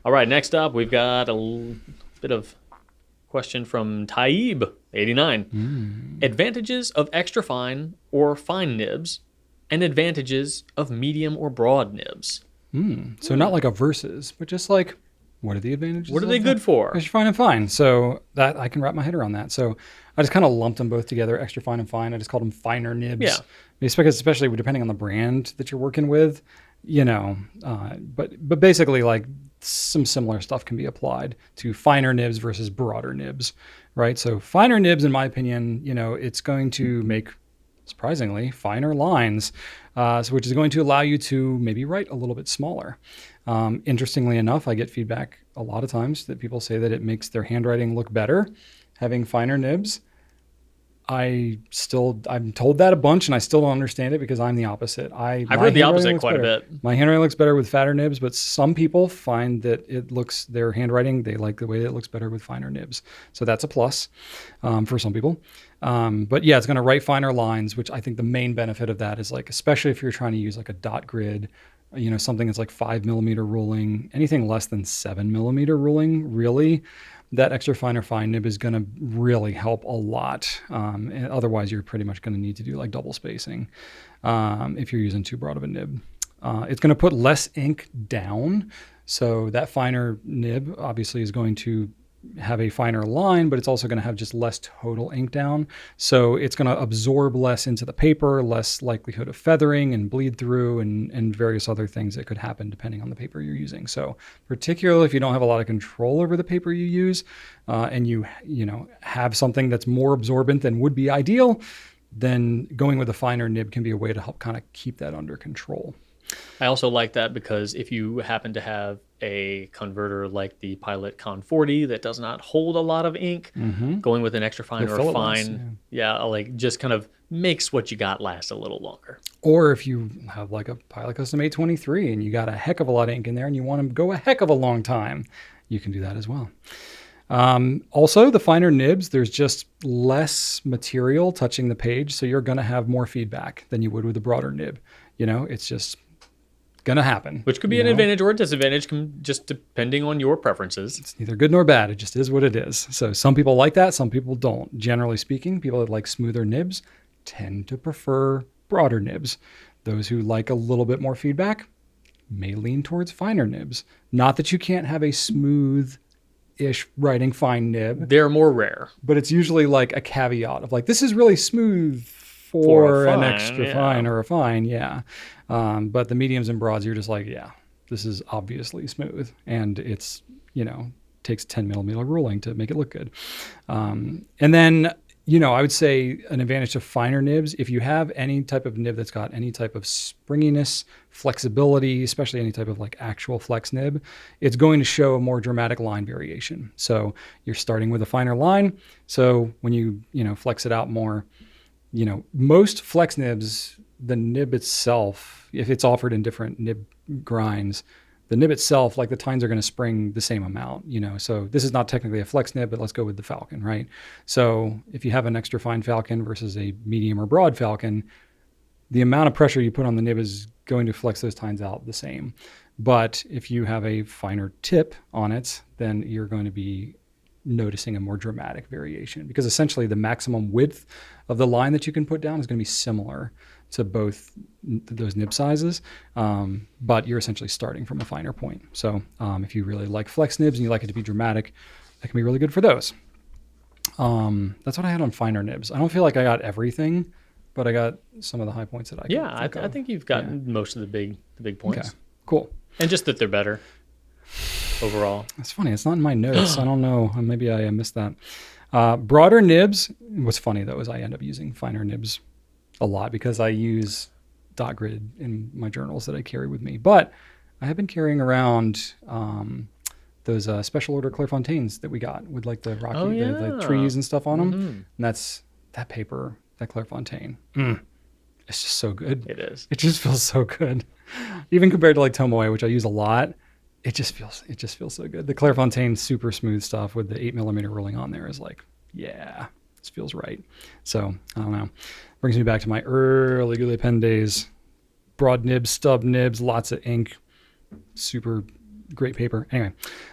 All right, next up, we've got a bit of question from Taib89. Advantages of extra fine or fine nibs and advantages of medium or broad nibs. So not like a versus, but just like, what are the advantages? What are they good for? Extra fine and fine. So that I can wrap my head around that. So I just kind of lumped them both together, extra fine and fine. I just called them finer nibs. Yeah. Especially depending on the brand that you're working with, but basically like some similar stuff can be applied to finer nibs versus broader nibs, right? So finer nibs, in my opinion, it's going to make, surprisingly, finer lines, which is going to allow you to maybe write a little bit smaller. Interestingly enough, I get feedback a lot of times that people say that it makes their handwriting look better, having finer nibs. I'm told that a bunch, and I still don't understand it because I'm the opposite. I've heard the opposite quite a bit. My handwriting looks better with fatter nibs, but some people find that their handwriting, they like the way that it looks better with finer nibs. So that's a plus for some people. But yeah, it's going to write finer lines, which I think the main benefit of that is like, especially if you're trying to use like a dot grid, something that's like 5 millimeter ruling, anything less than 7 millimeter ruling, really, that extra fine or fine nib is going to really help a lot. And otherwise, you're pretty much going to need to do like double spacing if you're using too broad of a nib. It's going to put less ink down. So that finer nib obviously is going to have a finer line, but it's also going to have just less total ink down. So it's going to absorb less into the paper, less likelihood of feathering and bleed through and various other things that could happen depending on the paper you're using. So particularly if you don't have a lot of control over the paper you use and you have something that's more absorbent than would be ideal, then going with a finer nib can be a way to help kind of keep that under control. I also like that because if you happen to have a converter like the Pilot Con 40 that does not hold a lot of ink, going with an extra fine or a fine, like just kind of makes what you got last a little longer. Or if you have like a Pilot Custom 823 and you got a heck of a lot of ink in there and you want to go a heck of a long time, you can do that as well. Also, the finer nibs, there's just less material touching the page, so you're going to have more feedback than you would with a broader nib. It's just going to happen. Which could be an advantage or a disadvantage, just depending on your preferences. It's neither good nor bad. It just is what it is. So some people like that, some people don't. Generally speaking, people that like smoother nibs tend to prefer broader nibs. Those who like a little bit more feedback may lean towards finer nibs. Not that you can't have a smooth-ish writing fine nib, They're more rare. but it's usually like a caveat of like, this is really smooth For for a an fine, extra yeah. fine or a fine, yeah. But the mediums and broads, you're just like, yeah, this is obviously smooth, and it's, takes 10 millimeter ruling to make it look good. And then, I would say an advantage to finer nibs, if you have any type of nib that's got any type of springiness, flexibility, especially any type of like actual flex nib, it's going to show a more dramatic line variation. So you're starting with a finer line. So when you, flex it out more, most flex nibs, the nib itself, if it's offered in different nib grinds, the nib itself, like the tines are going to spring the same amount, So this is not technically a flex nib, but let's go with the Falcon, right? So if you have an extra fine Falcon versus a medium or broad Falcon, the amount of pressure you put on the nib is going to flex those tines out the same. But if you have a finer tip on it, then you're going to be noticing a more dramatic variation, because essentially the maximum width of the line that you can put down is going to be similar to both those nib sizes, but you're essentially starting from a finer point. So if you really like flex nibs and you like it to be dramatic, that can be really good for those. That's what I had on finer nibs. I don't feel like I got everything, but I got some of the high points that I could I think you've gotten most of the big points. Okay, cool. And just that they're better overall. That's funny. It's not in my notes. I don't know. Maybe I missed that. Broader nibs. What's funny though is I end up using finer nibs a lot because I use dot grid in my journals that I carry with me. But I have been carrying around those special order Clairefontaines that we got with like the rocky, the trees and stuff on them. And that's that paper, that Clairefontaine. It's just so good. It is. It just feels so good. Even compared to like Tomoe, which I use a lot. It just feels so good. The Clairefontaine super smooth stuff with the 8 millimeter ruling on there is like, yeah, this feels right. So I don't know. Brings me back to my early Goulet pen days. Broad nibs, stub nibs, lots of ink, super great paper. Anyway,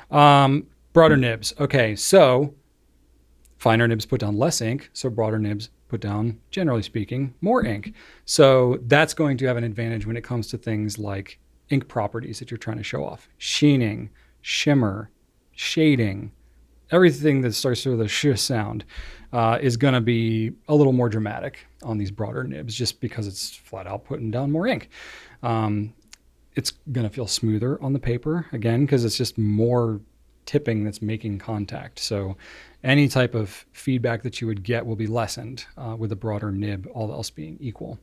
broader nibs. Okay, so finer nibs put down less ink, so broader nibs put down, generally speaking, more ink. So that's going to have an advantage when it comes to things like ink properties that you're trying to show off. Sheening, shimmer, shading, everything that starts with a sh sound is going to be a little more dramatic on these broader nibs just because it's flat out putting down more ink. It's going to feel smoother on the paper, again, because it's just more tipping that's making contact. So any type of feedback that you would get will be lessened with a broader nib, all else being equal.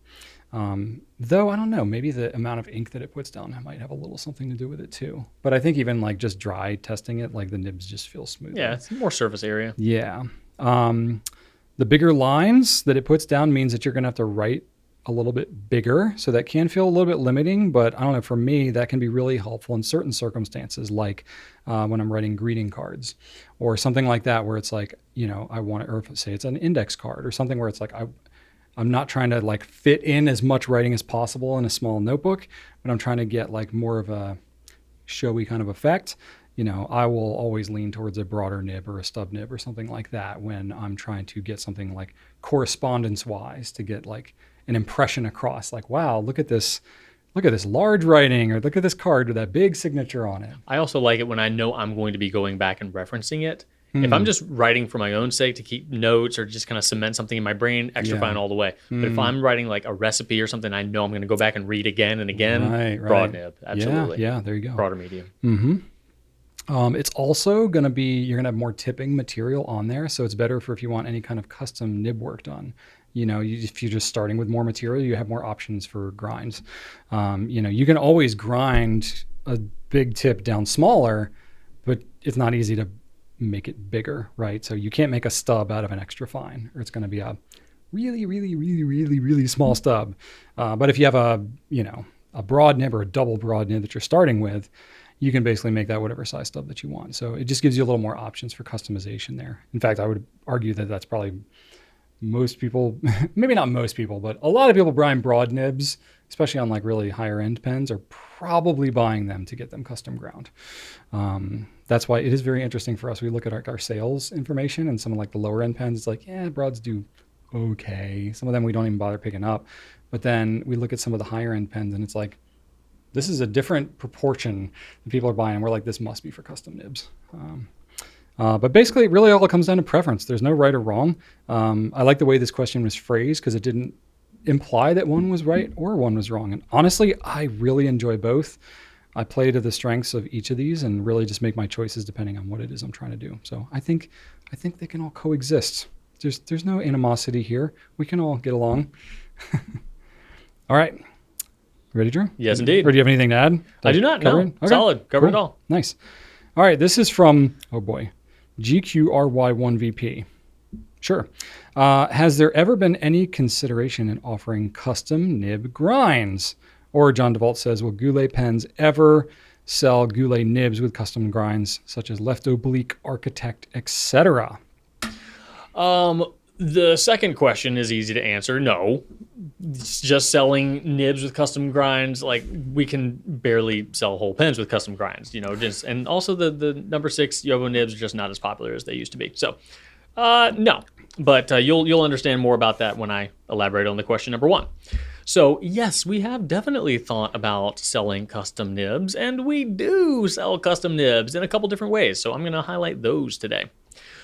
Though I don't know, maybe the amount of ink that it puts down might have a little something to do with it too. But I think even like just dry testing it, like the nibs just feel smoother. Yeah, it's more surface area. Yeah. The bigger lines that it puts down means that you're going to have to write a little bit bigger. So that can feel a little bit limiting, but I don't know, for me, that can be really helpful in certain circumstances, like when I'm writing greeting cards or something like that, where it's like, I want to, or say it's an index card or something where it's like, I'm not trying to like fit in as much writing as possible in a small notebook, but I'm trying to get like more of a showy kind of effect. I will always lean towards a broader nib or a stub nib or something like that when I'm trying to get something like correspondence wise to get like an impression across, like, wow, look at this large writing, or look at this card with that big signature on it. I also like it when I know I'm going to be going back and referencing it. If I'm just writing for my own sake to keep notes or just kind of cement something in my brain, extra fine all the way. But if I'm writing like a recipe or something, I know I'm going to go back and read again and again. Right. Broad nib, absolutely. Yeah, there you go. Broader medium. It's also going to be, you're going to have more tipping material on there. So it's better for if you want any kind of custom nib work done. If you're just starting with more material, you have more options for grinds. You can always grind a big tip down smaller, but it's not easy to make it bigger, right? So you can't make a stub out of an extra fine, or it's going to be a really, really, really, really, really small stub. But if you have a broad nib or a double broad nib that you're starting with, you can basically make that whatever size stub that you want. So it just gives you a little more options for customization there. In fact, I would argue that that's probably most people, maybe not most people, but a lot of people buying broad nibs, especially on like really higher end pens, are probably buying them to get them custom ground. That's why it is very interesting for us. We look at our sales information, and some of like the lower end pens, it's like, broads do okay. Some of them we don't even bother picking up. But then we look at some of the higher end pens, and it's like, This is a different proportion that people are buying. We're like, this must be for custom nibs. But basically, really all it comes down to preference. There's no right or wrong. I like the way this question was phrased because it didn't imply that one was right or one was wrong. And honestly, I really enjoy both. I play to the strengths of each of these and really just make my choices depending on what it is I'm trying to do. So I think they can all coexist. There's no animosity here. We can all get along. All right. Ready, Drew? Yes, indeed. Or do you have anything to add? I do not. No. Okay. Solid. Covered it all. Nice. All right. This is from, oh boy, GQRY1VP. Sure. Has there ever been any consideration in offering custom nib grinds? Or John DeVault says, will Goulet pens ever sell Goulet nibs with custom grinds, such as Left Oblique, Architect, etc.? The second question is easy to answer. No. It's just selling nibs with custom grinds. Like, we can barely sell whole pens with custom grinds, and also the number 6 Yovo nibs are just not as popular as they used to be. So, no. But you'll understand more about that when I elaborate on the question number 1. So, yes, we have definitely thought about selling custom nibs, and we do sell custom nibs in a couple different ways. So I'm going to highlight those today.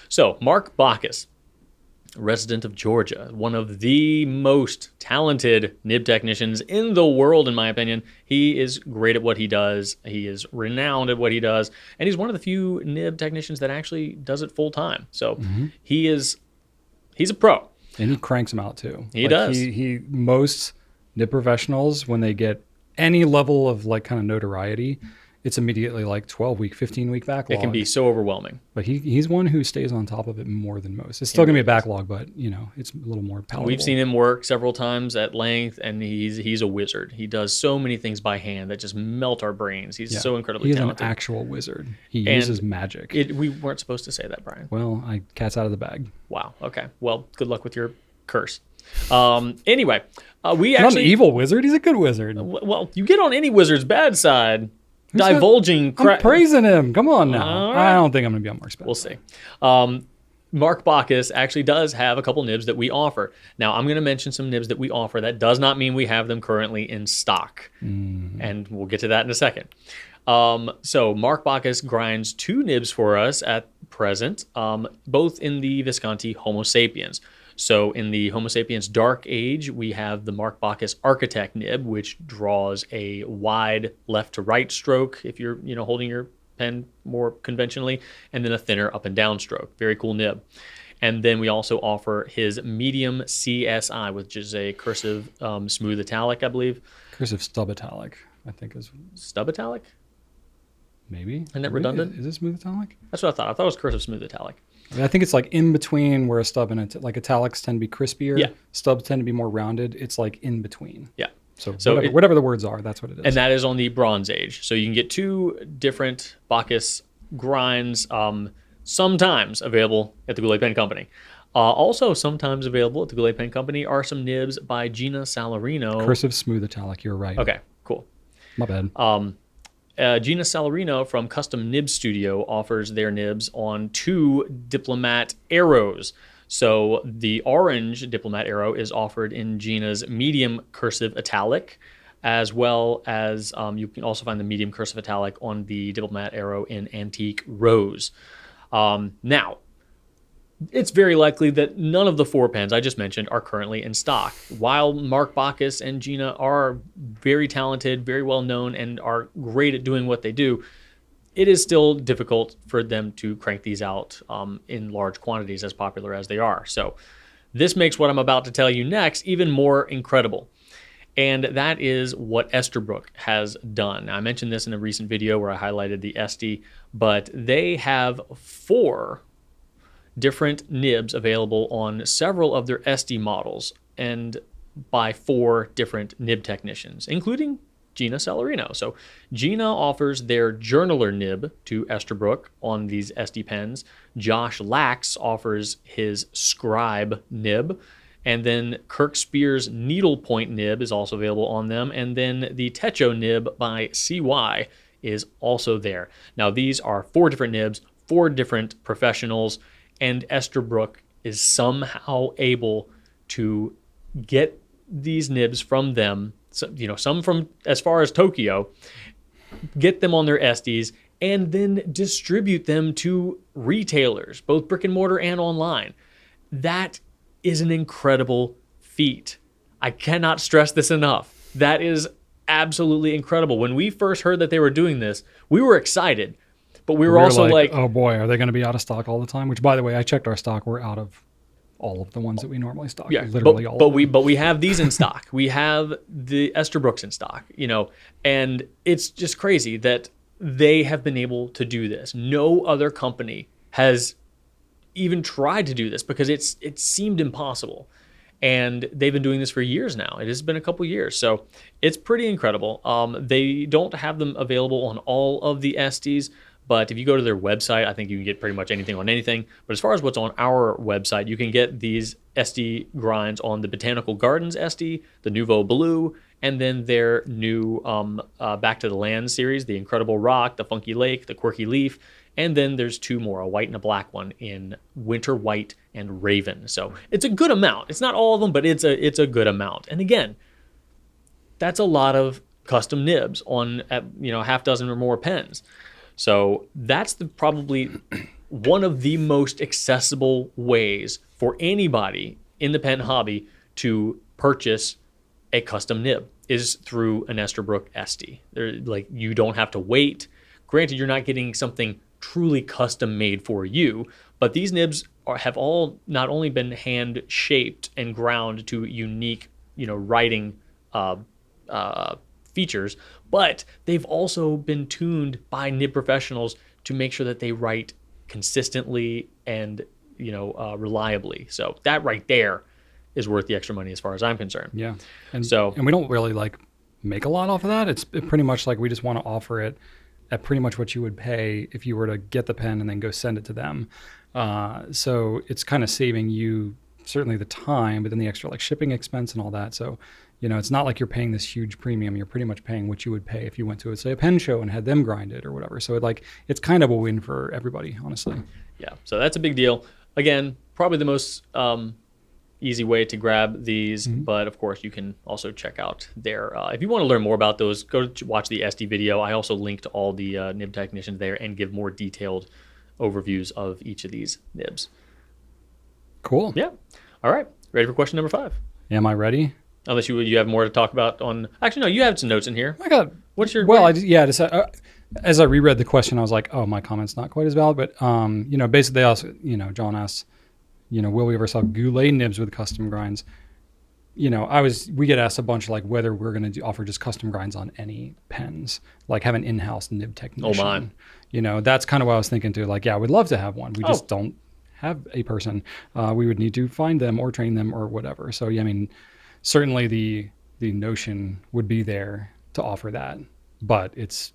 So, Mark Bacchus, resident of Georgia, one of the most talented nib technicians in the world, in my opinion. He is great at what he does. He is renowned at what he does, and he's one of the few nib technicians that actually does it full time. So he's a pro. And he cranks them out too. He does. Most nib professionals, when they get any level of like kind of notoriety, it's immediately like 12-week, 15-week backlog. It can be so overwhelming. But he's one who stays on top of it more than most. It's still going to be a backlog, but it's a little more palatable. We've seen him work several times at length, and he's a wizard. He does so many things by hand that just melt our brains. He's so incredibly talented. He's an actual wizard. He uses magic. We weren't supposed to say that, Brian. Well, cat's out of the bag. Wow. Okay. Well, good luck with your curse. Anyway, we Not actually... an evil wizard. He's a good wizard. Well, you get on any wizard's bad side... divulging I'm praising him. Come on now. Right. I don't think I'm going to be on Mark's bad. We'll see. Mark Bacchus actually does have a couple nibs that we offer. Now, I'm going to mention some nibs that we offer. That does not mean we have them currently in stock. And we'll get to that in a second. So Mark Bacchus grinds 2 nibs for us at present, both in the Visconti Homo sapiens. So in the Homo sapiens Dark Age, we have the Mark Bacchus Architect nib, which draws a wide left to right stroke if you're holding your pen more conventionally, and then a thinner up and down stroke. Very cool nib. And then we also offer his medium CSI, which is a cursive smooth italic, I believe. Cursive stub italic, I think is. Stub italic? Maybe. Isn't that redundant? Is it smooth italic? That's what I thought. I thought it was cursive smooth italic. I think it's like in between where a stub and like italics tend to be crispier. Yeah. Stubs tend to be more rounded. It's like in between. Yeah. So whatever the words are, that's what it is. And that is on the Bronze Age. So you can get 2 different Bacchus grinds, sometimes available at the Goulet Pen Company. Also sometimes available at the Goulet Pen Company are some nibs by Gina Salarino. Cursive smooth italic, you're right. Okay, cool. My bad. Gina Salarino from Custom Nib Studio offers their nibs on 2 Diplomat arrows. So the orange Diplomat arrow is offered in Gina's medium cursive italic, as well as you can also find the medium cursive italic on the Diplomat arrow in antique rose. Now, it's very likely that none of the 4 pens I just mentioned are currently in stock. While Mark Bacchus and Gina are very talented, very well known, and are great at doing what they do, it is still difficult for them to crank these out in large quantities, as popular as they are. So this makes what I'm about to tell you next even more incredible. And that is what Esterbrook has done. Now, I mentioned this in a recent video where I highlighted the Esty, but they have 4 different nibs available on several of their Esty models, and by 4 different nib technicians, including Gina Salarino. So Gina offers their journaler nib to Esterbrook on these Esty pens. Josh Lax offers his scribe nib. And then Kirk Spear's needlepoint nib is also available on them. And then the Techo nib by CY is also there. Now, these are 4 different nibs, 4 different professionals, and Esterbrook is somehow able to get these nibs from them, so, some from as far as Tokyo, get them on their Estes, and then distribute them to retailers, both brick and mortar and online. That is an incredible feat. I cannot stress this enough. That is absolutely incredible. When we first heard that they were doing this, we were excited, but we were also like, oh boy, are they going to be out of stock all the time? Which, by the way, I checked our stock. We're out of all of the ones that we normally stock. yeah, Literally all of them. But we have these in stock. We have the Esterbrooks in stock, and it's just crazy that they have been able to do this. No other company has even tried to do this because it seemed impossible. And they've been doing this for years now. It has been a couple years. So it's pretty incredible. They don't have them available on all of the Estes, but if you go to their website, I think you can get pretty much anything on anything. But as far as what's on our website, you can get these Este grinds on the Botanical Gardens Este, the Nouveau Blue, and then their new Back to the Land series, the Incredible Rock, the Funky Lake, the Quirky Leaf, and then there's two more, a white and a black one in Winter White and Raven. So it's a good amount. It's not all of them, but it's a good amount. And again, that's a lot of custom nibs on a half dozen or more pens. So that's probably one of the most accessible ways for anybody in the pen hobby to purchase a custom nib is through an Esterbrook Este. You don't have to wait. Granted, you're not getting something truly custom made for you, but these nibs have all not only been hand shaped and ground to unique, writing features, but they've also been tuned by nib professionals to make sure that they write consistently and reliably. So that right there is worth the extra money as far as I'm concerned. Yeah, and we don't really make a lot off of that. It's pretty much we just want to offer it at pretty much what you would pay if you were to get the pen and then go send it to them. So it's kind of saving you certainly the time, but then the extra shipping expense and all that. So, it's not like you're paying this huge premium. You're pretty much paying what you would pay if you went to, say, a pen show and had them grind it or whatever. So it's kind of a win for everybody, honestly. Yeah. So that's a big deal. Again, probably the most easy way to grab these, but of course you can also check out their if you want to learn more about those, go to watch the SD video. I also link to all the nib technicians there and give more detailed overviews of each of these nibs. Cool. Yeah. All right, ready for question number 5? Am I ready? Unless you have more to talk about on, actually no, you have some notes in here. I got, what's your, as I reread the question, I was like, oh, my comment's not quite as valid, but basically they also, John asked, will we ever sell Goulet nibs with custom grinds? We get asked a bunch whether we're going to offer just custom grinds on any pens, have an in-house nib technician. Oh, mine. That's kind of what I was thinking too. Yeah, we'd love to have one. We just don't have a person. We would need to find them or train them or whatever. So, yeah, I mean, certainly the notion would be there to offer that, but it's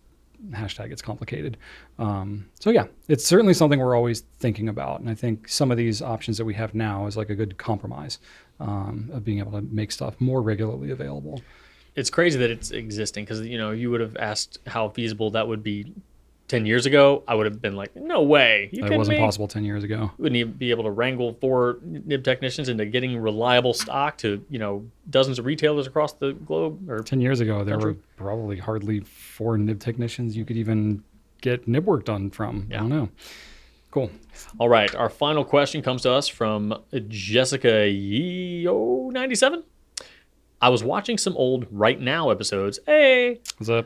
complicated. So yeah, it's certainly something we're always thinking about. And I think some of these options that we have now is a good compromise of being able to make stuff more regularly available. It's crazy that it's existing because, you would have asked how feasible that would be 10 years ago. I would have been like, no way. It wasn't possible 10 years ago. Wouldn't even be able to wrangle 4 nib technicians into getting reliable stock to, dozens of retailers across the globe. Or 10 years ago, there were probably hardly 4 nib technicians you could even get nib work done from. Yeah. I don't know. Cool. All right. Our final question comes to us from Jessica Yeo 97. I was watching some old Right Now episodes. Hey. What's up?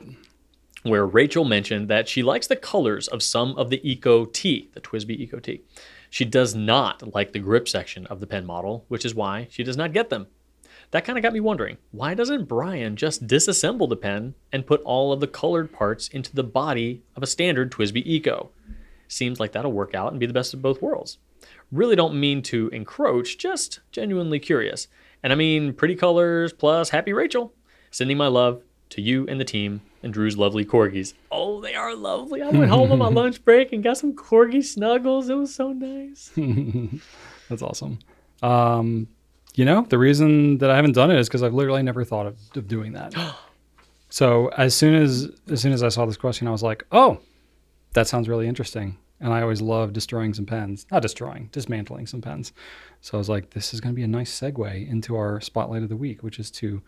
Where Rachel mentioned that she likes the colors of some of the Eco T, the TWSBI Eco T. She does not like the grip section of the pen model, which is why she does not get them. That kind of got me wondering, why doesn't Brian just disassemble the pen and put all of the colored parts into the body of a standard TWSBI Eco? Seems like that'll work out and be the best of both worlds. Really don't mean to encroach, just genuinely curious. And I mean, pretty colors plus happy Rachel. Sending my love to you and the team and Drew's lovely corgis. Oh, they are lovely. I went home on my lunch break and got some corgi snuggles. It was so nice. That's awesome. The reason that I haven't done it is because I've literally never thought of doing that. So as soon as I saw this question, I was like, oh, that sounds really interesting. and I always love destroying some pens. Not destroying, dismantling some pens. So I was like, this is going to be a nice segue into our spotlight of the week, which is to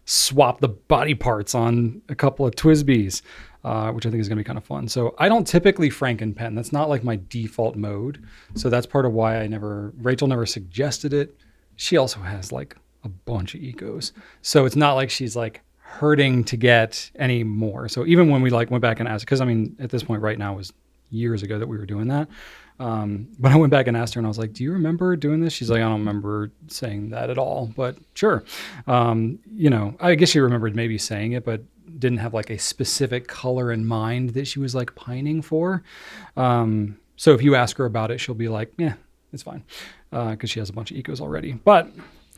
swap the body parts on a couple of TWSBIs, which I think is going to be kind of fun. So I don't typically Franken pen. That's not like my default mode. So that's part of why Rachel never suggested it. She also has like a bunch of Ecos. So it's not like she's like hurting to get any more. So even when we like went back and asked, because I mean, at this point right now was years ago that we were doing that. But I went back and asked her and I was like, do you remember doing this? She's like, I don't remember saying that at all, but sure. I guess she remembered maybe saying it, but didn't have like a specific color in mind that she was like pining for. So if you ask her about it, she'll be like, yeah, it's fine. Cause she has a bunch of Ecos already, but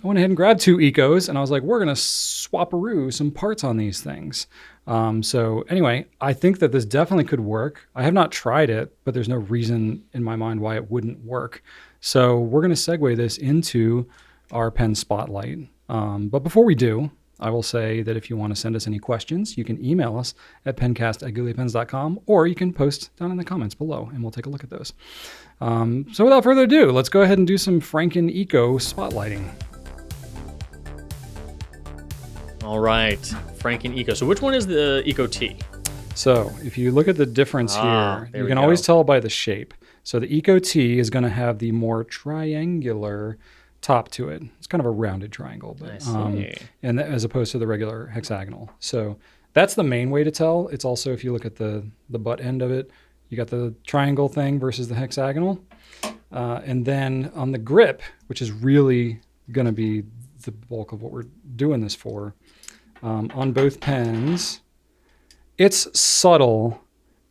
I went ahead and grabbed 2 Ecos and I was like, we're going to swap-a-roo some parts on these things. So anyway, I think that this definitely could work. I have not tried it, but there's no reason in my mind why it wouldn't work. So we're going to segue this into our pen spotlight. But before we do, I will say that if you want to send us any questions, you can email us at pencast@gouletpens.com, or you can post down in the comments below and we'll take a look at those. So without further ado, let's go ahead and do some Franken Eco spotlighting. All right, Franken Eco. So which one is the Eco T? So if you look at the difference here, you can go. always tell by the shape. So the Eco T is going to have the more triangular top to it. It's kind of a rounded triangle, but, I see. and as opposed to the regular hexagonal. So that's the main way to tell. It's also, if you look at the butt end of it, you got the triangle thing versus the hexagonal. And then on the grip, which is really going to be the bulk of what we're doing this for, on both pens, it's subtle,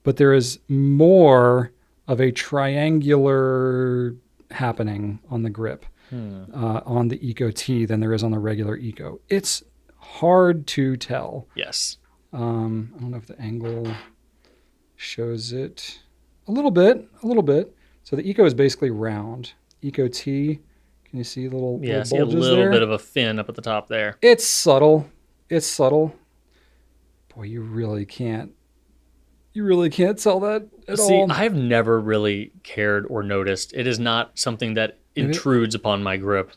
but there is more of a triangular happening on the grip on the Eco T than there is on the regular Eco. It's hard to tell. Yes. I don't know if the angle shows it a little bit. So the Eco is basically round. Eco T, can you see little Yeah, I little see a bulges little there? bit of a fin up at the top there. It's subtle. Boy, you really can't tell that at See, all. I've never really cared or noticed. It is not something that intrudes upon my grip.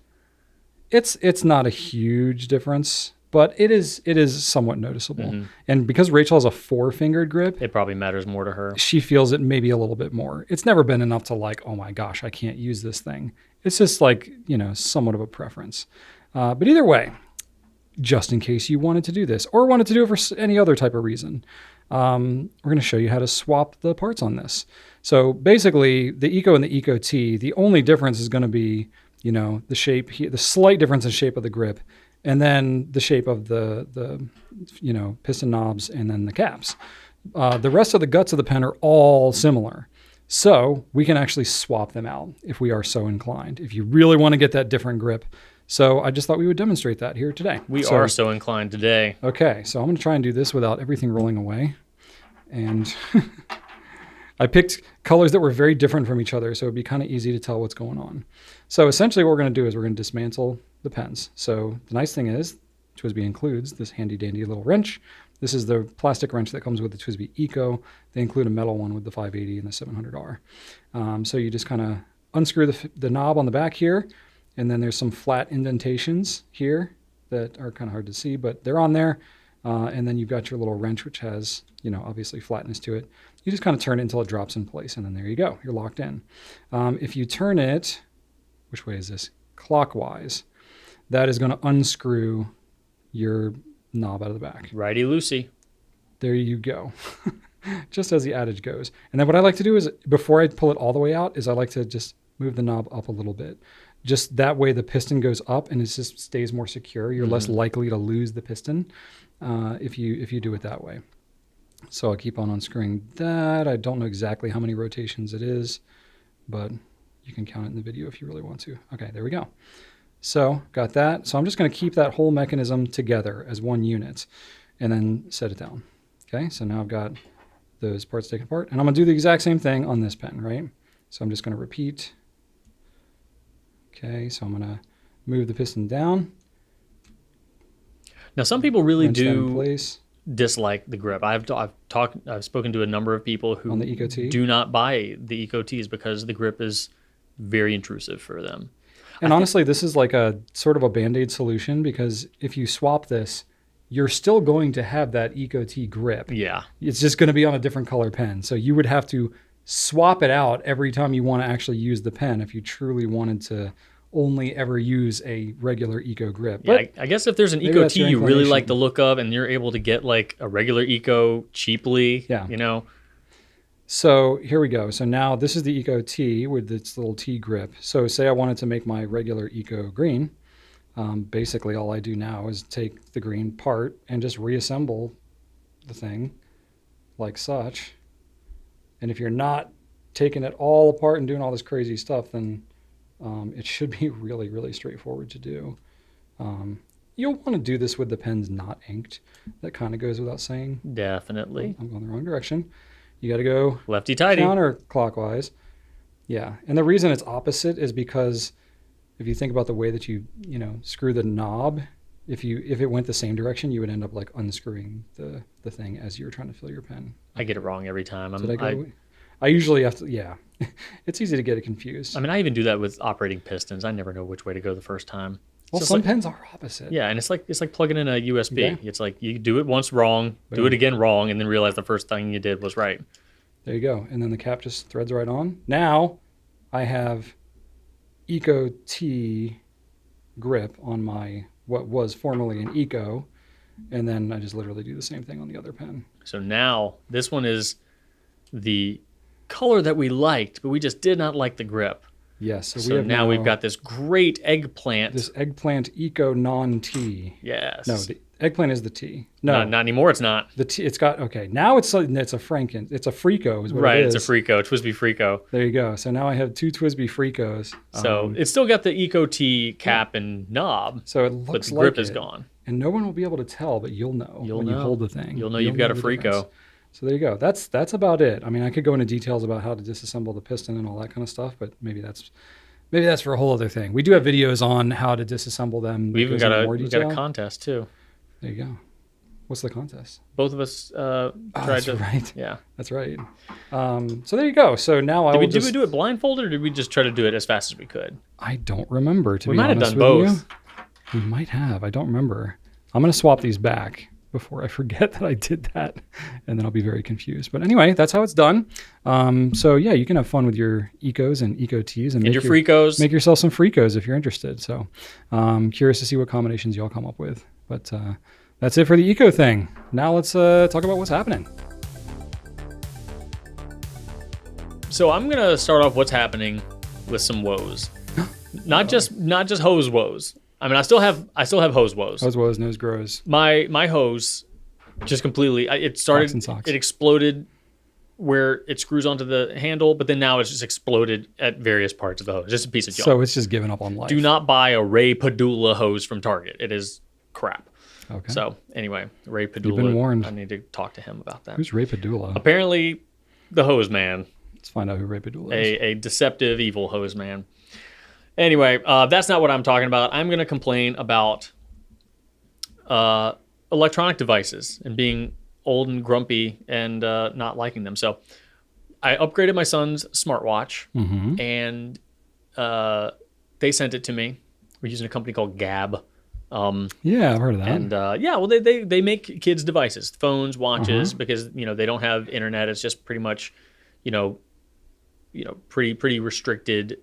It's not a huge difference, but it is somewhat noticeable. And because Rachel has a 4-fingered grip, It probably matters more to her. she feels it maybe a little bit more. It's never been enough to like, oh my gosh, I can't use this thing. It's just like, somewhat of a preference. But either way, just in case you wanted to do this or wanted to do it for any other type of reason, we're going to show you how to swap the parts on this. So basically, the Eco and the Eco T, the only difference is going to be, the shape, the slight difference in shape of the grip, and then the shape of the piston knobs and then the caps. The rest of the guts of the pen are all similar. So we can actually swap them out if we are so inclined, if you really want to get that different grip. So I just thought we would demonstrate that here today. We are so inclined today. Okay, so I'm going to try and do this without everything rolling away. And I picked colors that were very different from each other, so it'd be kind of easy to tell what's going on. So essentially what we're going to do is we're going to dismantle the pens. So the nice thing is, TWSBI includes this handy dandy little wrench. This is the plastic wrench that comes with the TWSBI Eco. They include a metal one with the 580 and the 700R. So you just kind of unscrew the knob on the back here, and then there's some flat indentations here that are kind of hard to see, but they're on there. And then you've got your little wrench, which has, obviously flatness to it. You just kind of turn it until it drops in place, and then there you go. You're locked in. If you turn it, which way is this? Clockwise, that is going to unscrew your knob out of the back. Righty loosey. There you go. Just as the adage goes. And then what I like to do is, before I pull it all the way out, is I like to just move the knob up a little bit. Just that way the piston goes up and it just stays more secure. You're less likely to lose the piston if you do it that way. So I'll keep on unscrewing that. I don't know exactly how many rotations it is, but you can count it in the video if you really want to. Okay, there we go. So got that. So I'm just going to keep that whole mechanism together as one unit and then set it down. Okay, so now I've got those parts taken apart, and I'm going to do the exact same thing on this pen, right? So I'm just going to repeat. Okay, so I'm going to move the piston down. Now, some people really wrench that in do place. dislike the grip. I've spoken to a number of people who On the Eco T? do not buy the Eco Ts because the grip is very intrusive for them. And honestly, this is like a sort of a Band-Aid solution, because if you swap this, you're still going to have that Eco T grip. Yeah. It's just going to be on a different color pen. So you would have to swap it out every time you want to actually use the pen if you truly wanted to only ever use a regular Eco grip. Yeah, But I guess if there's an maybe Eco that's T your you really like inclination. the look of and you're able to get like a regular Eco cheaply, Yeah. you know, So here we go. So now this is the Eco T with its little T grip. So say I wanted to make my regular Eco green. Basically, all I do now is take the green part and just reassemble the thing like such. And if you're not taking it all apart and doing all this crazy stuff, then it should be really, really straightforward to do. You'll want to do this with the pens not inked. That kind of goes without saying. definitely. I'm going the wrong direction. You got to go Lefty tighty. counterclockwise. Yeah, and the reason it's opposite is because if you think about the way that you screw the knob, if it went the same direction, you would end up like unscrewing the thing as you're trying to fill your pen. I get it wrong every time. I usually have to. Yeah, it's easy to get it confused. I mean, I even do that with operating pistons. I never know which way to go the first time. Well, It's some like, pens are opposite. yeah, and it's like plugging in a USB. Okay. It's like you do it once wrong, do Boom. it again wrong, and then realize the first thing you did was right. There you go, and then the cap just threads right on. Now I have Eco T grip on my what was formerly an Eco, and then I just literally do the same thing on the other pen. So now this one is the color that we liked, but we just did not like the grip. Yes, So now we've got this great eggplant. this eggplant Eco non-T. Yes. No, the eggplant is the T. No, Not anymore. It's not. the T. It's got okay. Now it's a Franken. It's a Freco. Is what Right. it is. It's a Freco, TWSBI Freco. There you go. So now I have two TWSBI Frecos. So it's still got the Eco T cap and knob, So it but looks the grip like is it, gone. and no one will be able to tell, but you'll know when you know. hold the thing. You'll know you've got a the Freco. difference. So there you go. That's about it. I mean, I could go into details about how to disassemble the piston and all that kind of stuff, but maybe that's for a whole other thing. We do have videos on how to disassemble them. We even that goes into got more we've detail. got a contest too. There you go. What's the contest? Both of us tried That's to. right. Yeah. That's right. So there you go. So now Did we do it blindfolded, or did we just try to do it as fast as we could? I don't remember, to We be might have honest done with both. you. We might have. I don't remember. I'm going to swap these back before I forget that I did that, and then I'll be very confused. But anyway, that's how it's done. So yeah, you can have fun with your Ecos and Eco Ts and And make your Frecos. make yourself some Frecos if you're interested. So curious to see what combinations y'all come up with. But that's it for the Eco thing. Now let's talk about what's happening. So I'm gonna start off what's happening with some woes, not just hose woes. I mean, I still have hose woes. Hose woes, nose grows. My hose just completely. It started. Socks and socks. It exploded where it screws onto the handle, but then now it's just exploded at various parts of the hose. Just a piece of junk. So it's just giving up on life. Do not buy a Ray Padula hose from Target. It is crap. Okay. So anyway, Ray Padula. You've been warned. I need to talk to him about that. Who's Ray Padula? Apparently, the hose man. Let's find out who Ray Padula is. A deceptive, evil hose man. Anyway, that's not what I'm talking about. I'm going to complain about electronic devices and being old and grumpy and not liking them. So I upgraded my son's smartwatch, Mm-hmm. and they sent it to me. We're using a company called Gab. Yeah, I've heard of that. And well, they make kids' devices, phones, watches, because they don't have internet. It's just pretty much, pretty restricted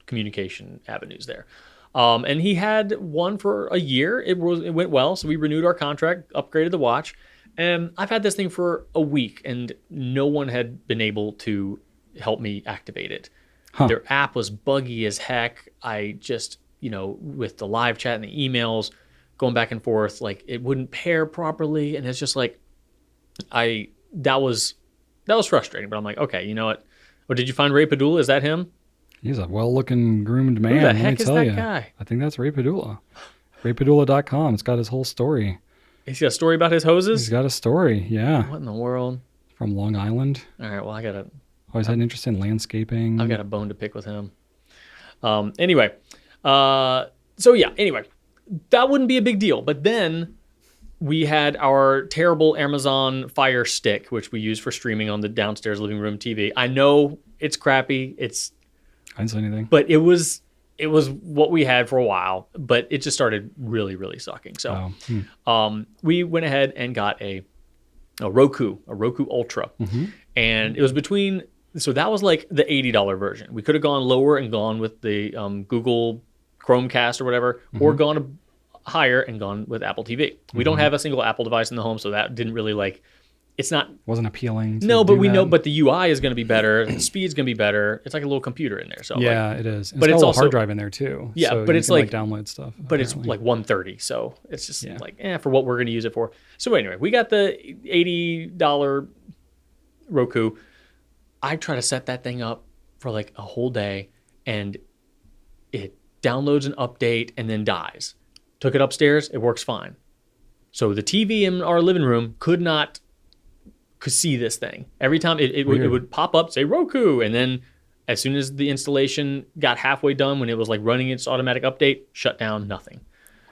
communication avenues there. And he had one for a year. It went well, so we renewed our contract, upgraded the watch, and I've had this thing for a week, and no one had been able to help me activate it. Huh. Their app was buggy as heck. I just, with the live chat and the emails going back and forth, like it wouldn't pair properly, and it's just like that was frustrating. But I'm like, okay, you know what? Oh, did you find Ray Padula? Is that him? He's a well-looking, groomed man. Who the let me heck is tell that you. guy? I think that's Ray Padula. RayPadula.com. It's got his whole story. He's got a story about his hoses? He's got a story, yeah. What in the world? From Long Island. All right, well, Always had an interest in landscaping. I've got a bone to pick with him. Anyway, that wouldn't be a big deal. But then we had our terrible Amazon Fire Stick, which we use for streaming on the downstairs living room TV. I know it's crappy. I didn't say anything. But it was what we had for a while, but it just started really, really sucking. So we went ahead and got a Roku Ultra. And it was between, so that was like the $80 version. We could have gone lower and gone with the Google Chromecast or whatever, or gone higher and gone with Apple TV. We don't have a single Apple device in the home, so that didn't really it's not wasn't appealing. No, but we know, but the UI is going to be better, the speed's going to be better. It's like a little computer in there. So yeah, it is. And but it's got a also hard drive in there too. Yeah, so but you it's can, like download stuff. But it's like 130, so it's just for what we're going to use it for. So anyway, we got the $80 Roku. I try to set that thing up for like a whole day, and it downloads an update and then dies. Took it upstairs, it works fine. So the TV in our living room could see this thing. Every time it would pop up, say Roku, and then as soon as the installation got halfway done, when it was like running its automatic update, shut down, nothing.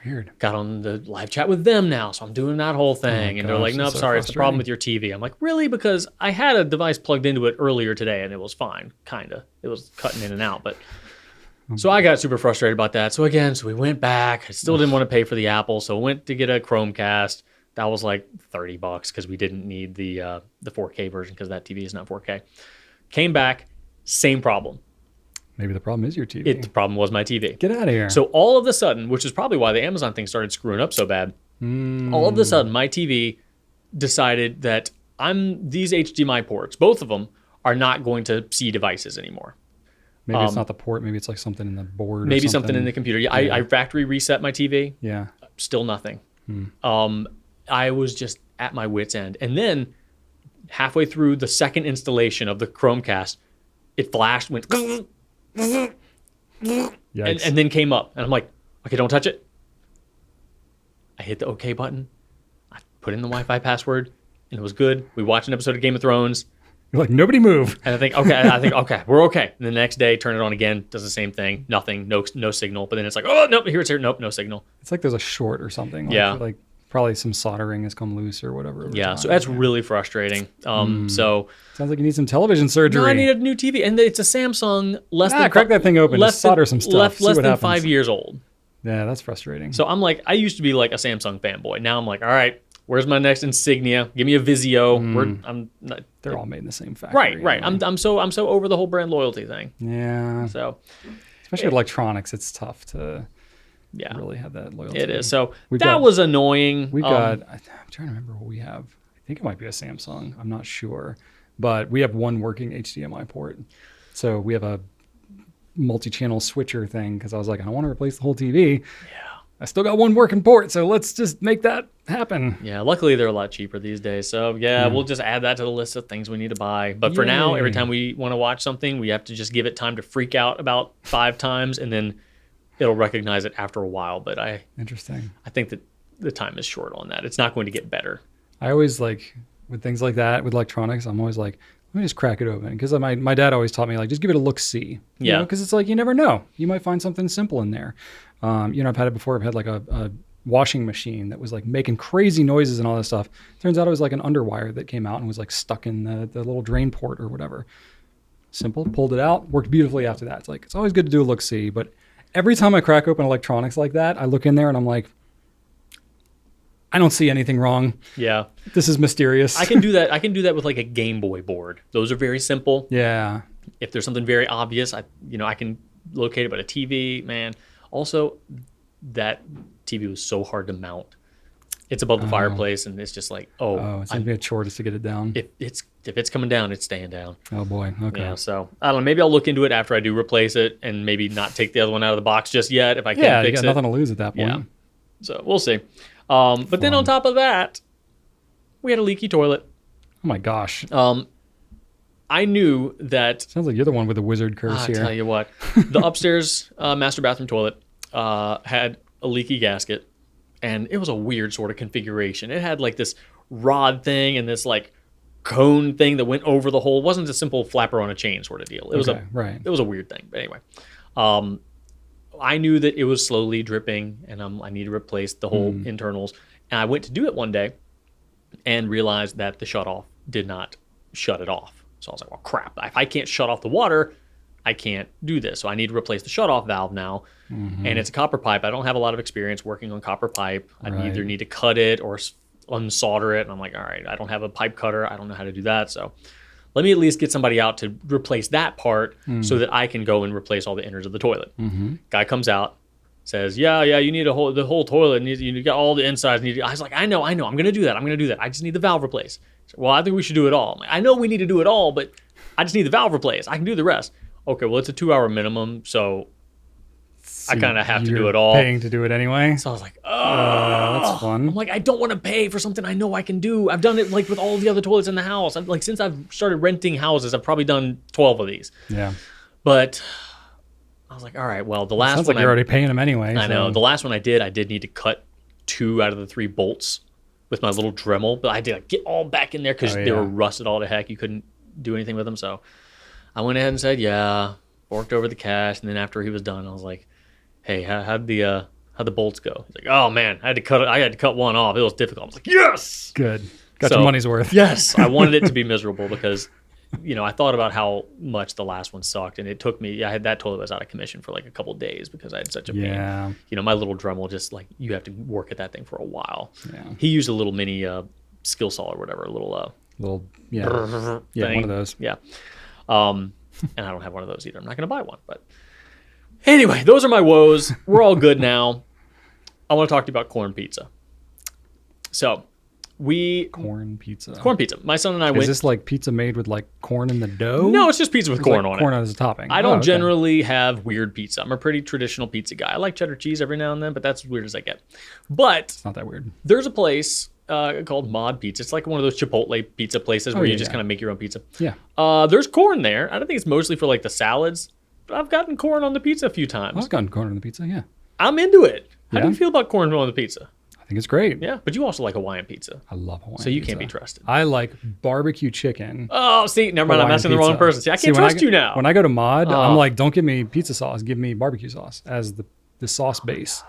Weird. Got on the live chat with them now, so I'm doing that whole thing. And they're like, nope, sorry, it's the problem with your TV. I'm like, really? Because I had a device plugged into it earlier today, and it was fine, kind of. It was cutting in and out, but... So I got super frustrated about that. So we went back. I still didn't want to pay for the Apple, so went to get a Chromecast. That was like $30 because we didn't need the 4K version because that TV is not 4K. Came back, same problem. Maybe the problem is your TV. The problem was my TV. Get out of here. So all of a sudden, which is probably why the Amazon thing started screwing up so bad, all of a sudden my TV decided that these HDMI ports, both of them, are not going to see devices anymore. Maybe it's not the port. Maybe it's like something in the board. Maybe or something in the computer. Yeah. I factory reset my TV. Yeah. Still nothing. I was just at my wit's end. And then halfway through the second installation of the Chromecast, it flashed, went, and then came up. And I'm like, okay, don't touch it. I hit the OK button. I put in the Wi-Fi password, and it was good. We watched an episode of Game of Thrones. You're like, nobody move. And I think, okay, we're okay. And the next day, turn it on again, does the same thing, nothing, no signal. But then it's like, oh, nope, here, nope, no signgle. It's like there's a short or something. Like probably some soldering has come loose or whatever. Yeah, so that's really frustrating. So sounds like you need some television surgery. No, I need a new TV, and it's a Samsung. Crack that thing open. Solder some stuff. Less than 5 years old. Yeah, that's frustrating. So I'm like, I used to be like a Samsung fanboy. Now I'm like, all right, where's my next Insignia? Give me a Vizio. They're all made in the same factory. Right. I'm so over the whole brand loyalty thing. Yeah. So, especially with electronics, it's tough to really have that loyalty. It is. So that was annoying. We've got. I'm trying to remember what we have. I think it might be a Samsung. I'm not sure, but we have one working HDMI port. So we have a multi-channel switcher thing because I was like, I don't want to replace the whole TV. Yeah. I still got one working port, so let's just make that happen. Yeah, luckily they're a lot cheaper these days. So we'll just add that to the list of things we need to buy. But for now, every time we want to watch something, we have to just give it time to freak out about 5 times, and then it'll recognize it after a while. But Interesting. I think that the time is short on that. It's not going to get better. I always like, with things like that, with electronics, I'm always like, let me just crack it open. Because my dad always taught me, like, just give it a look-see. Yeah. Because it's like, you never know. You might find something simple in there. I've had it before. I've had like a washing machine that was like making crazy noises and all this stuff. Turns out it was like an underwire that came out and was like stuck in the little drain port or whatever. Simple, pulled it out, worked beautifully after that. It's like, it's always good to do a look-see. But every time I crack open electronics like that, I look in there and I'm like, I don't see anything wrong. Yeah. This is mysterious. I can do that. I can do that with like a Game Boy board. Those are very simple. Yeah. If there's something very obvious, I can locate it. But a TV, man. Also, that TV was so hard to mount. It's above the fireplace, and it's just like, it's gonna be a chore just to get it down. If it's coming down, it's staying down. Oh boy. Okay. Yeah. So I don't know. Maybe I'll look into it after I do replace it, and maybe not take the other one out of the box just yet if I can't fix it. Yeah, nothing to lose at that point. Yeah. So we'll see. But then on top of that, we had a leaky toilet. Oh my gosh. I knew that. Sounds like you're the one with the wizard curse here. I'll tell you what. The upstairs master bathroom toilet had a leaky gasket, and it was a weird sort of configuration. It had like this rod thing and this like cone thing that went over the hole. It wasn't a simple flapper on a chain sort of deal. It was it was a weird thing. But anyway, I knew that it was slowly dripping, and I need to replace the whole internals. And I went to do it one day and realized that the shutoff did not shut it off. So I was like, well, crap. If I can't shut off the water, I can't do this. So I need to replace the shutoff valve now. And it's a copper pipe. I don't have a lot of experience working on copper pipe. I either need to cut it or unsolder it. And I'm like, all right, I don't have a pipe cutter. I don't know how to do that. So let me at least get somebody out to replace that part so that I can go and replace all the innards of the toilet. Guy comes out, says, yeah, you need the whole toilet. You got all the insides. I was like, I know. I'm going to do that. I just need the valve replaced. Well, I think we should do it all. I'm like, I know we need to do it all, but I just need the valve replaced. I can do the rest. Okay, well, it's a 2-hour minimum, so I kind of have to do it all. Paying to do it anyway. So I was like, oh, that's fun. I'm like, I don't want to pay for something I know I can do. I've done it like with all the other toilets in the house. Since I've started renting houses, I've probably done 12 of these. Yeah. But I was like, all right, well, the last sounds one like you're already paying them anyway. I know. The last one I did need to cut 2 out of the 3 bolts with my little Dremel, but I did get all back in there because they were rusted all to heck. You couldn't do anything with them. So I went ahead and said, yeah, forked over the cash. And then after he was done, I was like, hey, how'd the bolts go? He's like, oh man, I had to cut one off. It was difficult. I was like, yes, good. Got your money's worth. Yes. I wanted it to be miserable because, I thought about how much the last one sucked, and it took me. I had that toilet was out of commission for like a couple of days because I had such a pain. My little Dremel just you have to work at that thing for a while. Yeah. He used a little mini skill saw or whatever, a little thing. One of those. Yeah. And I don't have one of those either. I'm not going to buy one, but anyway, those are my woes. We're all good now. I want to talk to you about corn pizza. So. Corn pizza. My son and I went. Is this like pizza made with like corn in the dough? No, it's just pizza with corn on it. Corn as a topping. I don't generally have weird pizza. I'm a pretty traditional pizza guy. I like cheddar cheese every now and then, but that's as weird as I get. But it's not that weird. There's a place called Mod Pizza. It's like one of those Chipotle pizza places where you just kind of make your own pizza. Yeah. There's corn there. I don't think it's mostly for like the salads, but I've gotten corn on the pizza a few times. I've gotten corn on the pizza, yeah. I'm into it. How do you feel about corn on the pizza? I think it's great. Yeah, but you also like Hawaiian pizza. I love Hawaiian pizza. So you can't be trusted. I like barbecue chicken. Oh, see, never mind. I'm asking the wrong person. See, I can't trust you now. When I go to Mod, I'm like, don't give me pizza sauce. Give me barbecue sauce as the sauce base.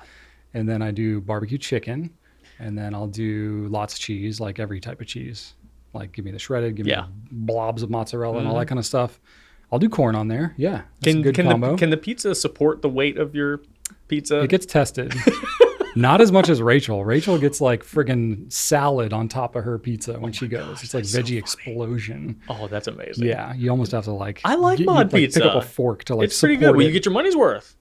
And then I do barbecue chicken. And then I'll do lots of cheese, like every type of cheese. Like give me the shredded, give me blobs of mozzarella and all that kind of stuff. I'll do corn on there. Yeah, that's a good combo. Can the pizza support the weight of your pizza? It gets tested. Not as much as Rachel. Rachel gets like friggin' salad on top of her pizza when she goes. It's like veggie explosion. Oh, that's amazing. Yeah, you almost have to like. I like Mod pizza. Pick up a fork to like. It's pretty good. Well, you get your money's worth.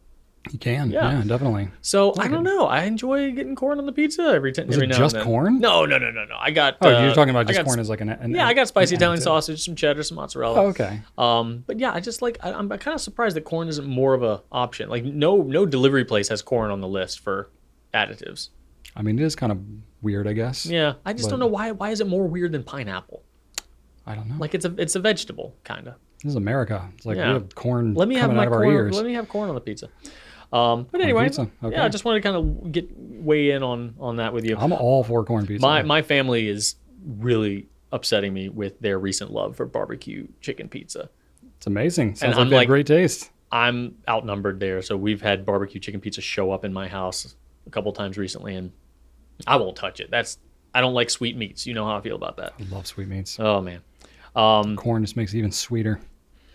You can. Yeah, definitely. So I don't know. I enjoy getting corn on the pizza every now and then. Just corn? No. I got. You're talking about just corn as like an. Yeah, I got spicy Italian sausage, some cheddar, some mozzarella. Oh, okay. But yeah, I just like. I'm kind of surprised that corn isn't more of a option. Like no delivery place has corn on the list for additives. I mean, it is kind of weird, I guess. Yeah, I just don't know why. Why is it more weird than pineapple? I don't know. Like it's a vegetable, kind of. This is America. It's like we have corn coming out of corn, our ears. Let me have corn on the pizza. But anyway, yeah, I just wanted to kind of weigh in on that with you. I'm all for corn pizza. My family is really upsetting me with their recent love for barbecue chicken pizza. It's amazing. Sounds like they have great taste. I'm outnumbered there, so we've had barbecue chicken pizza show up in my house a couple times recently, and I won't touch it. I don't like sweet meats. You know how I feel about that. I love sweet meats. Oh man, corn just makes it even sweeter.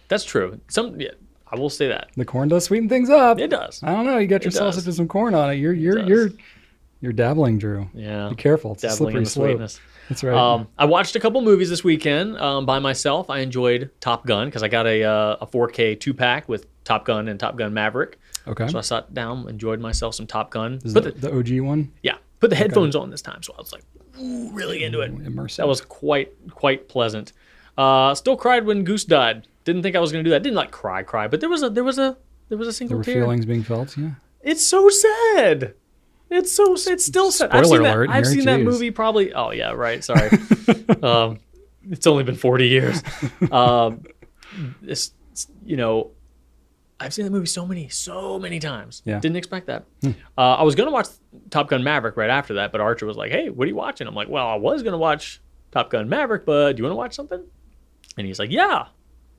That's true. I will say that the corn does sweeten things up. It does. I don't know. You got your sausage with some corn on it. You're dabbling, Drew. Yeah. Be careful. It's dabbling a slippery slope. Sweetness. That's right. I watched a couple movies this weekend by myself. I enjoyed Top Gun because I got a 4K 2-pack with Top Gun and Top Gun Maverick. Okay. So I sat down, enjoyed myself some Top Gun. Is the OG one? Yeah. Put the headphones on this time, so I was like, really into it. Immersive. That was quite pleasant. Still cried when Goose died. Didn't think I was going to do that. Didn't like cry, but there was a single tear. There were feelings being felt. Yeah. It's so sad. It's still sad. Spoiler alert. I've seen that movie probably. Oh yeah, right. Sorry. It's only been 40 years. I've seen that movie so many times. Yeah. Didn't expect that. I was going to watch Top Gun Maverick right after that, but Archer was like, hey, what are you watching? I'm like, well, I was going to watch Top Gun Maverick, but do you want to watch something? And he's like, yeah,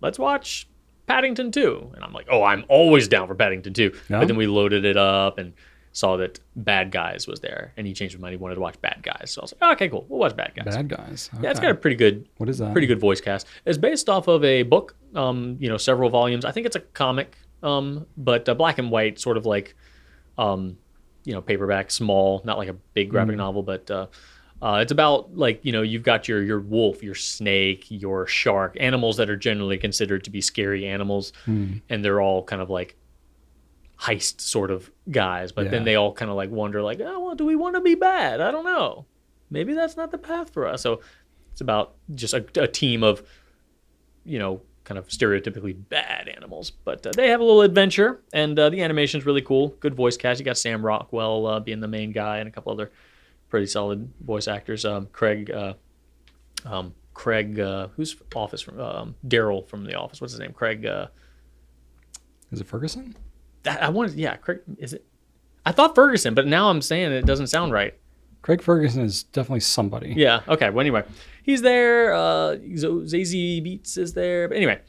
let's watch Paddington 2. And I'm like, oh, I'm always down for Paddington 2. Yeah. But then we loaded it up and saw that Bad Guys was there. And he changed his mind. He wanted to watch Bad Guys. So I was like, oh, okay, cool. We'll watch Bad Guys. Bad Guys. Okay. Yeah, it's got a pretty good, What is that? pretty good voice cast. It's based off of a book, several volumes. I think it's a comic, but black and white, sort of like, paperback, small, not like a big graphic novel, but it's about like, you've got your wolf, your snake, your shark, animals that are generally considered to be scary animals, and they're all kind of like heist sort of guys, but then they all kind of like wonder like, oh, well, do we want to be bad? I don't know. Maybe that's not the path for us. So it's about just a team of, kind of stereotypically bad animals, but they have a little adventure, and the animation's really cool. Good voice cast. You got Sam Rockwell being the main guy, and a couple other pretty solid voice actors. Craig, who's Office from Daryl from The Office. What's his name? Craig. Is it Ferguson? Craig. Is it? I thought Ferguson, but now I'm saying it doesn't sound right. Craig Ferguson is definitely somebody. Yeah. Okay. Well, anyway, he's there. Zazie Beetz is there. But anyway,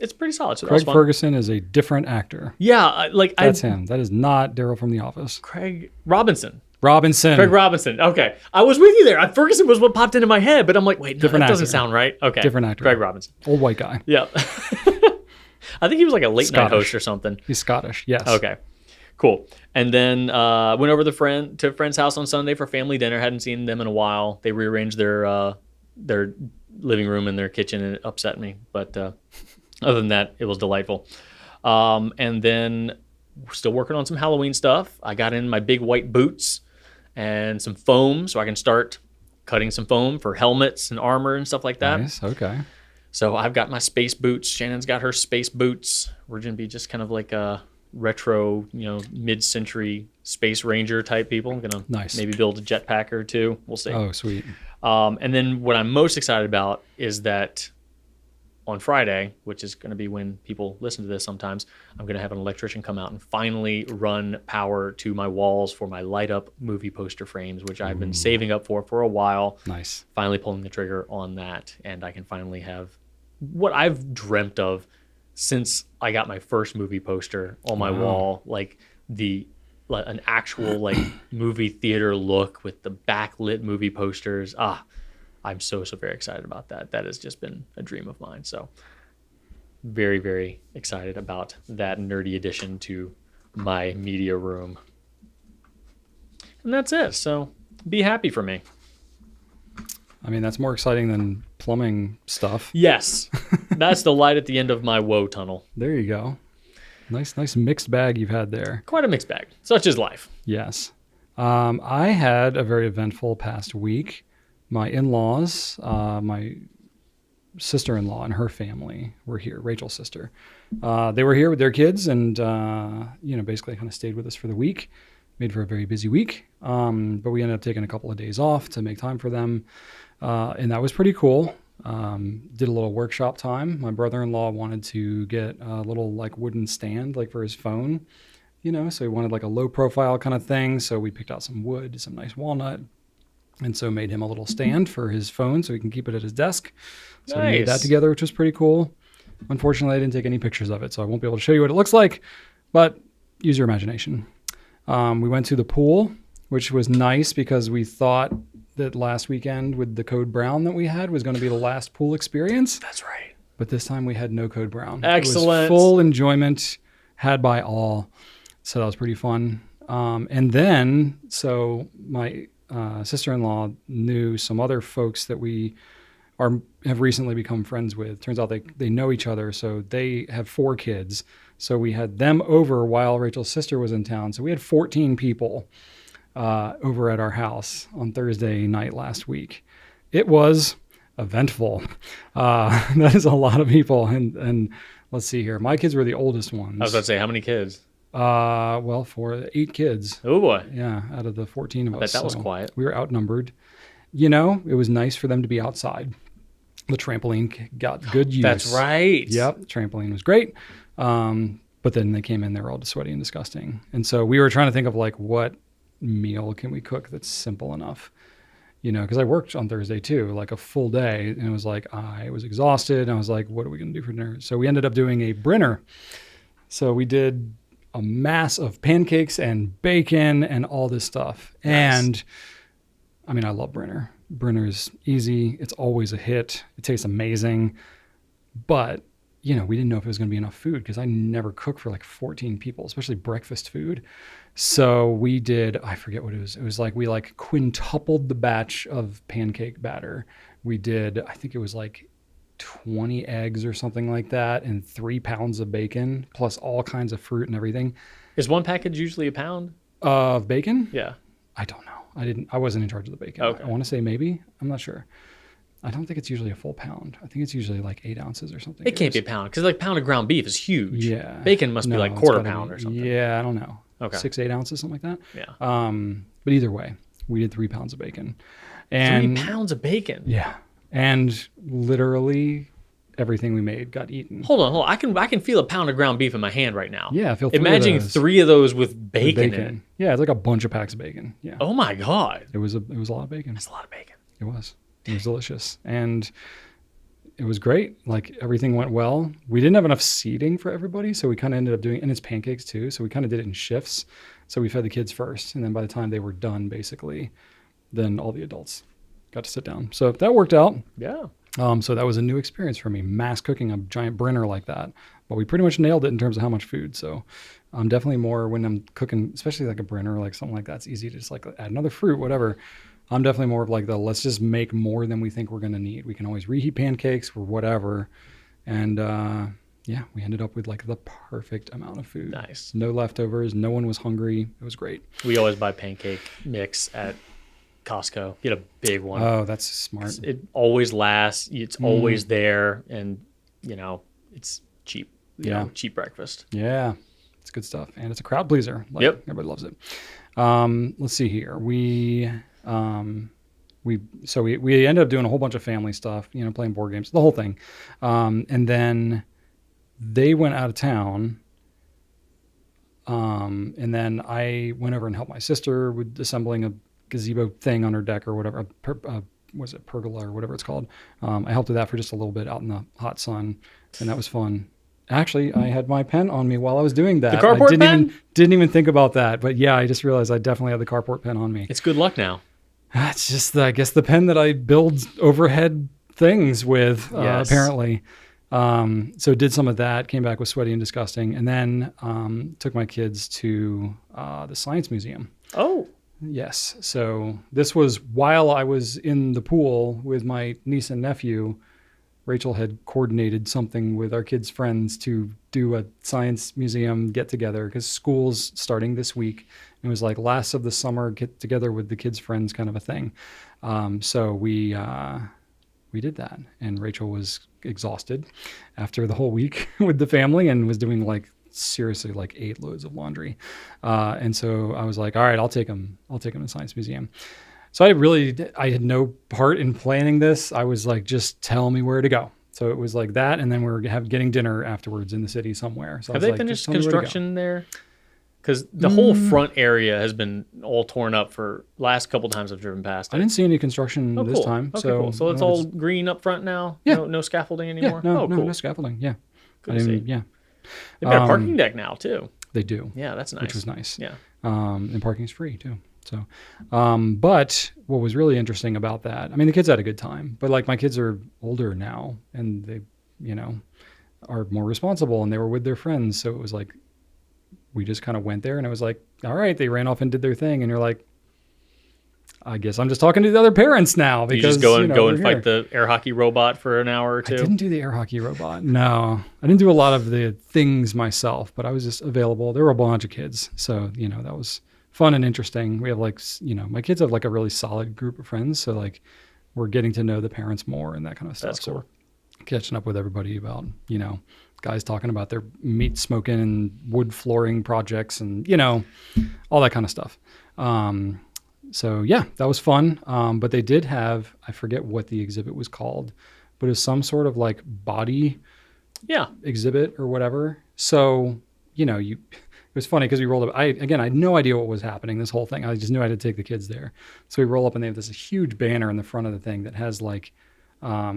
it's pretty solid. So Craig Ferguson is a different actor. Yeah. That's him. That is not Daryl from The Office. Craig Robinson. Craig Robinson. Okay. I was with you there. Ferguson was what popped into my head, but I'm like, wait, no, that doesn't sound right. Okay. Different actor. Craig Robinson. Old white guy. Yeah. I think he was like a late night host or something. He's Scottish. Yes. Okay. Cool. And then went over to a friend's house on Sunday for family dinner. Hadn't seen them in a while. They rearranged their living room and their kitchen, and it upset me. But other than that, it was delightful. And then we're still working on some Halloween stuff. I got in my big white boots and some foam so I can start cutting some foam for helmets and armor and stuff like that. Nice. Okay. So I've got my space boots. Shannon's got her space boots. We're going to be just kind of like a retro, mid-century space ranger type people. I'm going to maybe build a jetpack or two. We'll see. Oh, sweet. And then what I'm most excited about is that on Friday, which is going to be when people listen to this sometimes, I'm going to have an electrician come out and finally run power to my walls for my light-up movie poster frames, which I've been saving up for a while. Nice. Finally pulling the trigger on that, and I can finally have what I've dreamt of since I got my first movie poster on my wall, like an actual like movie theater look with the backlit movie posters. I'm so very excited about that. That has just been a dream of mine. So very, very excited about that nerdy addition to my media room. And that's it. So be happy for me. I mean, that's more exciting than plumbing stuff. Yes. That's the light at the end of my woe tunnel. There you go. Nice mixed bag you've had there. Quite a mixed bag. Such is life. Yes. I had a very eventful past week. My in-laws, my sister-in-law and her family were here, Rachel's sister. They were here with their kids and, basically kind of stayed with us for the week. Made for a very busy week. But we ended up taking a couple of days off to make time for them. And that was pretty cool. Did a little workshop time. My brother-in-law wanted to get a little like wooden stand like for his phone, so he wanted like a low profile kind of thing. So we picked out some wood, some nice walnut, and so made him a little stand for his phone so he can keep it at his desk. So we made that together, which was pretty cool. Unfortunately, I didn't take any pictures of it, so I won't be able to show you what it looks like, but use your imagination. We went to the pool, which was nice because we thought that last weekend with the Code Brown that we had was going to be the last pool experience. That's right. But this time we had no Code Brown. Excellent. It was full enjoyment, had by all. So that was pretty fun. And then, so my sister-in-law knew some other folks that we have recently become friends with. Turns out they know each other. So they have 4 kids. So we had them over while Rachel's sister was in town. So we had 14 people over at our house on Thursday night last week. It was eventful. That is a lot of people. And let's see here. My kids were the oldest ones. I was about to say, how many kids? Well, for 8 kids. Oh boy. Yeah, out of the 14 of us. I bet that was quiet. We were outnumbered. It was nice for them to be outside. The trampoline got good use. That's right. Yep, the trampoline was great. But then they came in, they were all just sweaty and disgusting. And so we were trying to think of like what meal can we cook that's simple enough. because I worked on Thursday too, like a full day, and it was like I was exhausted, and I was like, what are we going to do for dinner? So we ended up doing a Brenner. So we did a mass of pancakes and bacon and all this stuff. Nice. And I mean, I love Brenner. Brenner's easy. It's always a hit. It tastes amazing. But, we didn't know if it was going to be enough food because I never cook for like 14 people, especially breakfast food. So we did, I forget what it was. It was like we like quintupled the batch of pancake batter. We did, I think it was like 20 eggs or something like that, and 3 pounds of bacon, plus all kinds of fruit and everything. Is one package usually a pound? Of bacon? Yeah. I don't know. I wasn't in charge of the bacon. Okay. I want to say maybe. I'm not sure. I don't think it's usually a full pound. I think it's usually like 8 ounces or something. It can't be a pound because like pound of ground beef is huge. Yeah. Bacon must be like quarter pound or something. Yeah, I don't know. Okay. 6-8 ounces, something like that. Yeah. But either way, we did 3 pounds of bacon. And 3 pounds of bacon. Yeah. And literally everything we made got eaten. Hold on. I can feel a pound of ground beef in my hand right now. Yeah, I feel 3 Imagining of those 3 of those with bacon in it. Yeah, it's like a bunch of packs of bacon. Yeah. Oh my God. It was a lot of bacon. That's a lot of bacon. It was. It was delicious. And it was great. Like everything went well. We didn't have enough seating for everybody, so we kind of ended up doing, and it's pancakes too, so we kind of did it in shifts. So we fed the kids first, and then by the time they were done, basically, then all the adults got to sit down. So that worked out. Yeah. So that was a new experience for me, mass cooking a giant Brenner like that. But we pretty much nailed it in terms of how much food. So I'm definitely more when I'm cooking, especially like a Brenner, like something like that, it's easy to just like add another fruit, whatever. I'm definitely more of like let's just make more than we think we're going to need. We can always reheat pancakes or whatever. And yeah, we ended up with like the perfect amount of food. Nice. No leftovers. No one was hungry. It was great. We always buy pancake mix at Costco. Get a big one. Oh, that's smart. It always lasts. It's always there. And, it's cheap. Cheap breakfast. Yeah, it's good stuff. And it's a crowd pleaser. Like, Yep. Everybody loves it. Let's see here. We ended up doing a whole bunch of family stuff, playing board games, the whole thing. And then they went out of town. And then I went over and helped my sister with assembling a gazebo thing on her deck or whatever, was it pergola or whatever it's called. I helped with that for just a little bit out in the hot sun, and that was fun. Actually, I had my pen on me while I was doing that. The carport pen? Didn't even think about that. But yeah, I just realized I definitely had the carport pen on me. It's good luck now. That's just, I guess, the pen that I build overhead things with, Yes. apparently. So did some of that, came back with sweaty and disgusting, and then took my kids to the Science Museum. Oh. Yes. So this was while I was in the pool with my niece and nephew. Rachel had coordinated something with our kids' friends to do a science museum get together because school's starting this week. It was like last of the summer get together with the kids' friends kind of a thing. So we did that, and Rachel was exhausted after the whole week with the family and was doing seriously 8 loads of laundry. And so I was like, all right, I'll take them to the Science Museum. So I had no part in planning this. I was like, just tell me where to go. So it was like that. And then we were getting dinner afterwards in the city somewhere. So Have they finished construction there? Because the whole front area has been all torn up for last couple times I've driven past it. I didn't see any construction this cool. time. Okay, so cool. So it's all green up front now? Yeah. No scaffolding anymore? Yeah, cool. no scaffolding. Yeah. Good to see. Yeah. They've got a parking deck now, too. They do. Yeah, that's nice. Which was nice. Yeah. And parking's free, too. So, but what was really interesting about that, I mean, the kids had a good time, but my kids are older now and they, are more responsible and they were with their friends. So it was like, we just kind of went there and it was like, all right, they ran off and did their thing. And you're like, I guess I'm just talking to the other parents now because you just go and fight the air hockey robot for an hour or two. I didn't do the air hockey robot. No, I didn't do a lot of the things myself, but I was just available. There were a bunch of kids. So, that was fun and interesting. We have my kids have a really solid group of friends. So we're getting to know the parents more and that kind of stuff. That's cool. So we're catching up with everybody about, guys talking about their meat smoking and wood flooring projects and, all that kind of stuff. So yeah, that was fun. But they did have, I forget what the exhibit was called, but it was some sort of body exhibit or whatever. So, was funny because we rolled up. I had no idea what was happening, this whole thing. I just knew I had to take the kids there. So we roll up and they have this huge banner in the front of the thing that has like, a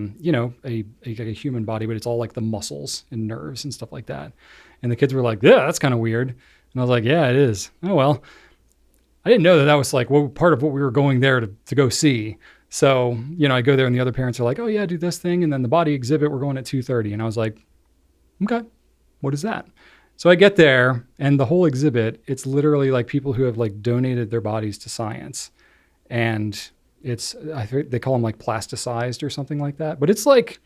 human body, but it's all like the muscles and nerves and stuff like that. And the kids were like, yeah, that's kind of weird. And I was like, yeah, it is. Oh, well, I didn't know that was like part of what we were going there to go see. So, I go there and the other parents are like, oh yeah, do this thing. And then the body exhibit, we're going at 2:30. And I was like, okay, what is that? So I get there and the whole exhibit, it's literally like people who have like donated their bodies to science. And I think they call them like plasticized or something like that. But it's like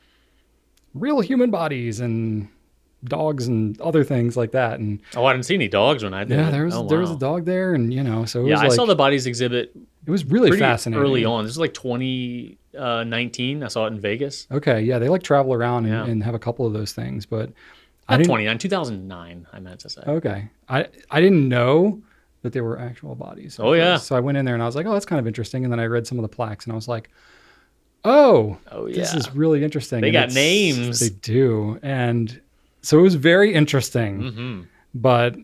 real human bodies and dogs and other things like that. And I didn't see any dogs when I did. Yeah, there was a dog there, and so it was I saw the bodies exhibit. It was really fascinating early on. This was like 2019. I saw it in Vegas. Okay, yeah, they like travel around and have a couple of those things, but not 2009. I meant to say. Okay, I didn't know that they were actual bodies. Oh yeah. So I went in there and I was like, oh, that's kind of interesting, and then I read some of the plaques and I was like, oh yeah, this is really interesting. They got names. They do, and so it was very interesting. Mm-hmm. But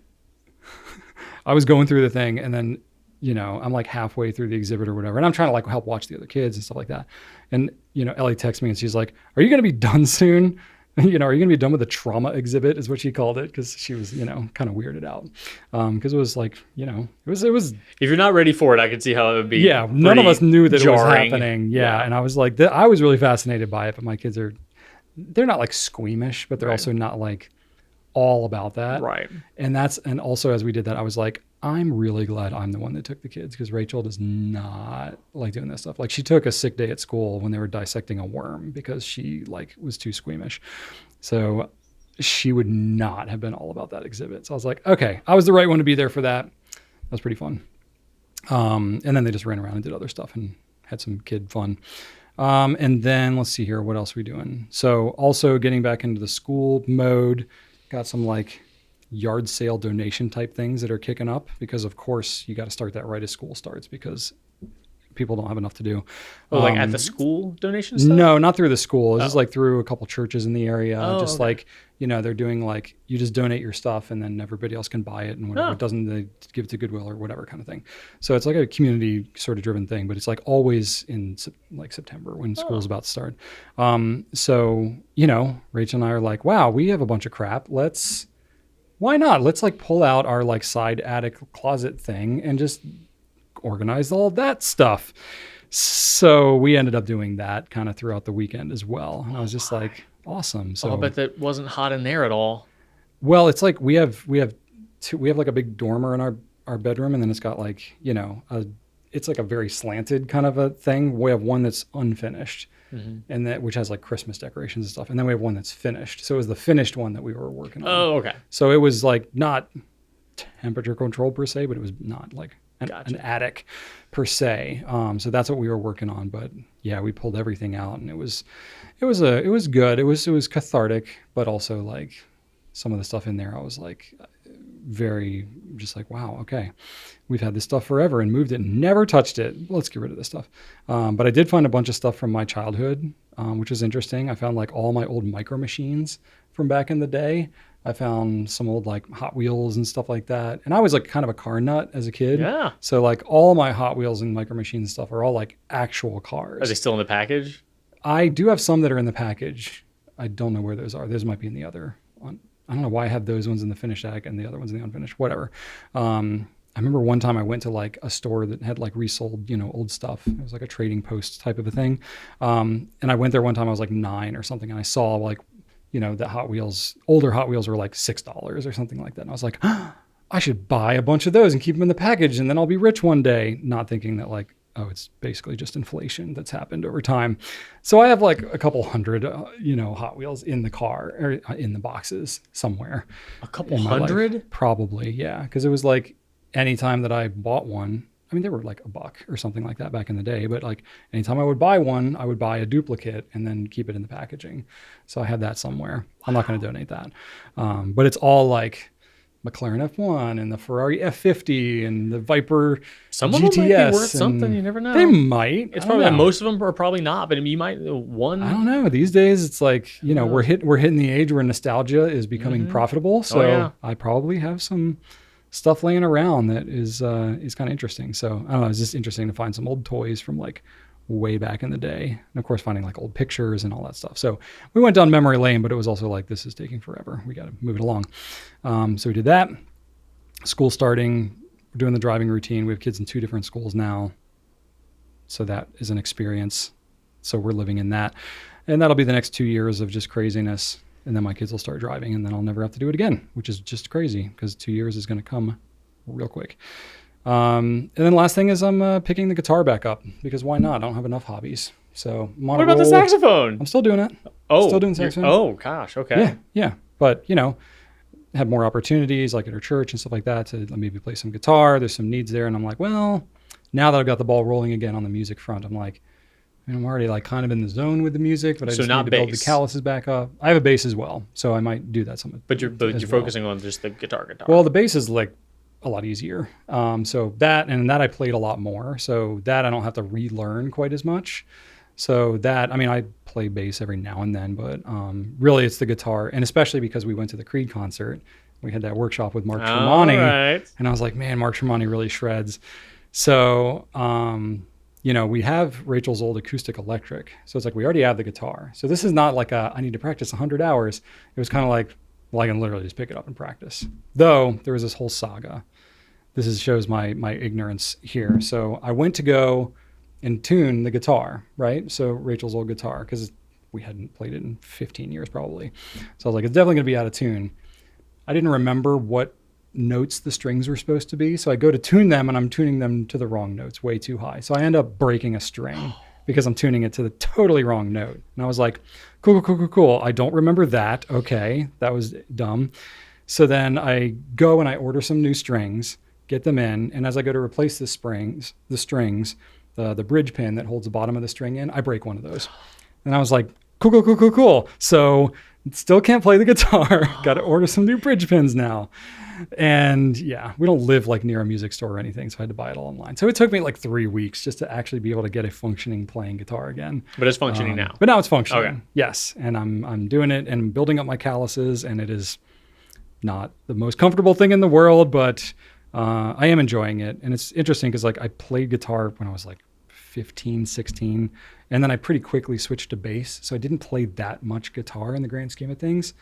I was going through the thing and then, I'm like halfway through the exhibit or whatever. And I'm trying to like help watch the other kids and stuff like that. And, Ellie texts me and she's like, are you going to be done soon? Are you going to be done with the trauma exhibit is what she called it. Cause she was, kind of weirded out. Cause it was like, it was. If you're not ready for it, I could see how it would be. Yeah. None of us knew that jarring. It was happening. Yeah. And I was like, I was really fascinated by it, but my kids they're not like squeamish, but they're also not like all about that. Right. And also as we did that, I was like, I'm really glad I'm the one that took the kids because Rachel does not like doing this stuff. Like she took a sick day at school when they were dissecting a worm because she like was too squeamish. So she would not have been all about that exhibit. So I was like, okay, I was the right one to be there for that. That was pretty fun. And then they just ran around and did other stuff and had some kid fun. And then let's see here, what else are we doing? So also getting back into the school mode, got some like yard sale donation type things that are kicking up because of course you got to start that right as school starts because people don't have enough to do. Oh, like at the school donation stuff? No, not through the school. It's just like through a couple churches in the area. Like, they're doing like, you just donate your stuff and then everybody else can buy it and whatever. It doesn't, they give it to Goodwill or whatever kind of thing. So it's like a community sort of driven thing, but it's like always in like September when school's about to start. So, Rachel and I are like, wow, we have a bunch of crap. Why not? Let's like pull out our like side attic closet thing and just organize all that stuff. So we ended up doing that kind of throughout the weekend as well. And I was just like, awesome. So I bet that wasn't hot in there at all. Well, it's like we have like a big dormer in our bedroom, and then it's got like, it's like a very slanted kind of a thing. We have one that's unfinished, and which has like Christmas decorations and stuff. And then we have one that's finished. So it was the finished one that we were working on. Oh, okay. So it was like not temperature controlled per se, but it was not like an attic per se. So that's what we were working on. But yeah, we pulled everything out, and it was good. It was cathartic, but also like some of the stuff in there, I was like very just like, wow, okay, we've had this stuff forever and moved it and never touched it. Let's get rid of this stuff. But I did find a bunch of stuff from my childhood, which was interesting. I found like all my old micro machines from back in the day. I found some old like Hot Wheels and stuff like that. And I was like kind of a car nut as a kid. Yeah. So like all my Hot Wheels and micro machines stuff are all like actual cars. Are they still in the package? I do have some that are in the package. I don't know where those are. Those might be in the other one. I don't know why I have those ones in the finished attic and the other ones in the unfinished, whatever. I remember one time I went to like a store that had like resold, old stuff. It was like a trading post type of a thing. And I went there one time, I was like 9 or something. And I saw like, the Hot Wheels, older Hot Wheels were like $6 or something like that. And I was like, I should buy a bunch of those and keep them in the package and then I'll be rich one day. Not thinking that like, oh, it's basically just inflation that's happened over time. So I have like a couple hundred, Hot Wheels in the car or in the boxes somewhere. A couple hundred? Probably, yeah. Because it was like anytime that I bought one, I mean, they were like $1 or something like that back in the day. But like anytime I would buy one, I would buy a duplicate and then keep it in the packaging. So I had that somewhere. Wow. I'm not going to donate that. But it's all like McLaren F1 and the Ferrari F50 and the Viper Some of GTS. them might be worth something. You never know. They might. It's probably most of them are probably not, but you might one. I don't know. These days, it's like we're hitting the age where nostalgia is becoming profitable. So I probably have some stuff laying around that is kind of interesting. So I don't know, it's just interesting to find some old toys from like way back in the day. And of course, finding like old pictures and all that stuff. So we went down memory lane, but it was also like, this is taking forever. We got to move it along. So we did that. School starting, we're doing the driving routine. We have kids in 2 different schools now. So that is an experience. So we're living in that. And that'll be the next 2 years of just craziness. And then my kids will start driving and then I'll never have to do it again, which is just crazy because 2 years is going to come real quick. And then last thing is I'm picking the guitar back up because why not? I don't have enough hobbies. So what about the saxophone? I'm still doing it. Oh, still doing saxophone. Oh gosh. Okay. Yeah. But had more opportunities like at our church and stuff like that to maybe play some guitar. There's some needs there. And I'm like, well, now that I've got the ball rolling again on the music front, I'm like, I'm already like kind of in the zone with the music, but I just need to build the calluses back up. I have a bass as well, so I might do that some. But you're focusing on just the guitar. Well, the bass is like a lot easier. So that I played a lot more. So that I don't have to relearn quite as much. So that, I play bass every now and then, but really it's the guitar. And especially because we went to the Creed concert, we had that workshop with Mark Tremonti. Right. And I was like, man, Mark Tremonti really shreds. So, we have Rachel's old acoustic electric. So it's like, we already have the guitar. So this is not like I need to practice 100 hours. It was kind of like, well, I can literally just pick it up and practice. Though there was this whole saga. This shows my ignorance here. So I went to go and tune the guitar, right? So Rachel's old guitar, because we hadn't played it in 15 years probably. So I was like, it's definitely going to be out of tune. I didn't remember what notes the strings were supposed to be. So I go to tune them and I'm tuning them to the wrong notes, way too high. So I end up breaking a string because I'm tuning it to the totally wrong note. And I was like, cool. I don't remember that. Okay, that was dumb. So then I go and I order some new strings, get them in. And as I go to replace the strings, the bridge pin that holds the bottom of the string in, I break one of those. And I was like, cool. So still can't play the guitar. Got to order some new bridge pins now. And yeah, we don't live like near a music store or anything, so I had to buy it all online. So it took me like 3 weeks just to actually be able to get a functioning playing guitar again. But it's functioning now. But now it's functioning. Okay. Yes, and I'm doing it and building up my calluses, and it is not the most comfortable thing in the world, but I am enjoying it. And it's interesting because like I played guitar when I was like 15, 16, and then I pretty quickly switched to bass. So I didn't play that much guitar in the grand scheme of things.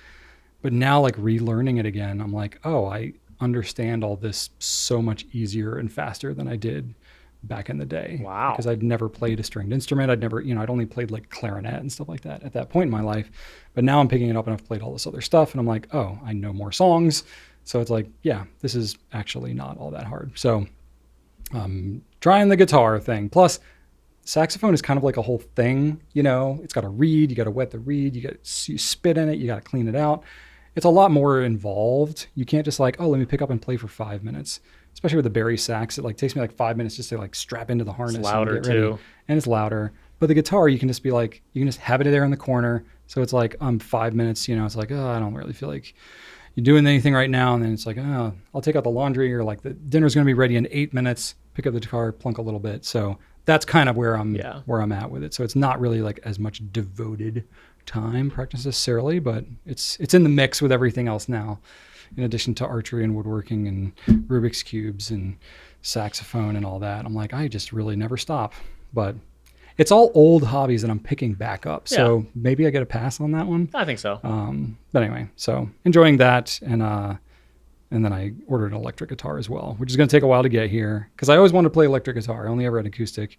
But now like relearning it again, I'm like, oh, I understand all this so much easier and faster than I did back in the day. Wow. Because I'd never played a stringed instrument. I'd only played like clarinet and stuff like that at that point in my life. But now I'm picking it up and I've played all this other stuff. And I'm like, oh, I know more songs. So it's like, yeah, this is actually not all that hard. So trying the guitar thing. Plus, saxophone is kind of like a whole thing. It's got a reed. You got to wet the reed. You spit in it. You got to clean it out. It's a lot more involved. You can't just like, oh, let me pick up and play for 5 minutes. Especially with the Barry sax, it like takes me like 5 minutes just to like strap into the harness. It's louder and get ready. too. And it's louder. But the guitar, you can just be like, you can just have it there in the corner. So it's like 5 minutes, it's like, oh, I don't really feel like you're doing anything right now. And then it's like, oh, I'll take out the laundry, or like the dinner's going to be ready in 8 minutes, pick up the guitar, plunk a little bit. So that's kind of where I'm at with it. So it's not really like as much devoted time practice necessarily, but it's in the mix with everything else now, in addition to archery and woodworking and Rubik's cubes and saxophone and all that. I'm like, I just really never stop. But it's all old hobbies that I'm picking back up. So maybe I get a pass on that one. I think so. But anyway, so enjoying that. And then I ordered an electric guitar as well, which is going to take a while to get here because I always wanted to play electric guitar. I only ever had acoustic.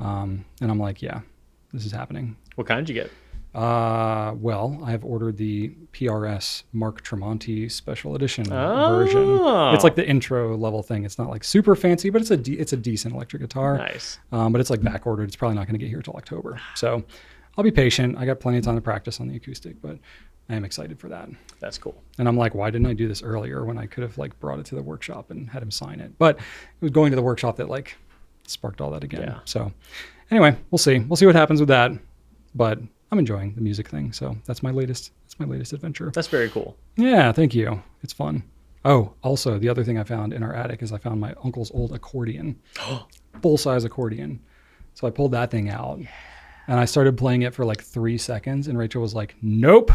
And I'm like, yeah, this is happening. What kind did you get? Well, I have ordered the PRS Mark Tremonti special edition version. It's like the intro level thing. It's not like super fancy, but it's a decent electric guitar. Nice. But it's like back ordered. It's probably not going to get here till October. So I'll be patient. I got plenty of time to practice on the acoustic, but I am excited for that. That's cool. And I'm like, why didn't I do this earlier when I could have like brought it to the workshop and had him sign it? But it was going to the workshop that like sparked all that again. Yeah. So anyway, we'll see. We'll see what happens with that. But I'm enjoying the music thing. So that's my latest adventure. That's very cool. Yeah, thank you. It's fun. Oh, also the other thing I found in our attic is I found my uncle's old accordion, full-size accordion. So I pulled that thing out and I started playing it for like 3 seconds and Rachel was like, nope.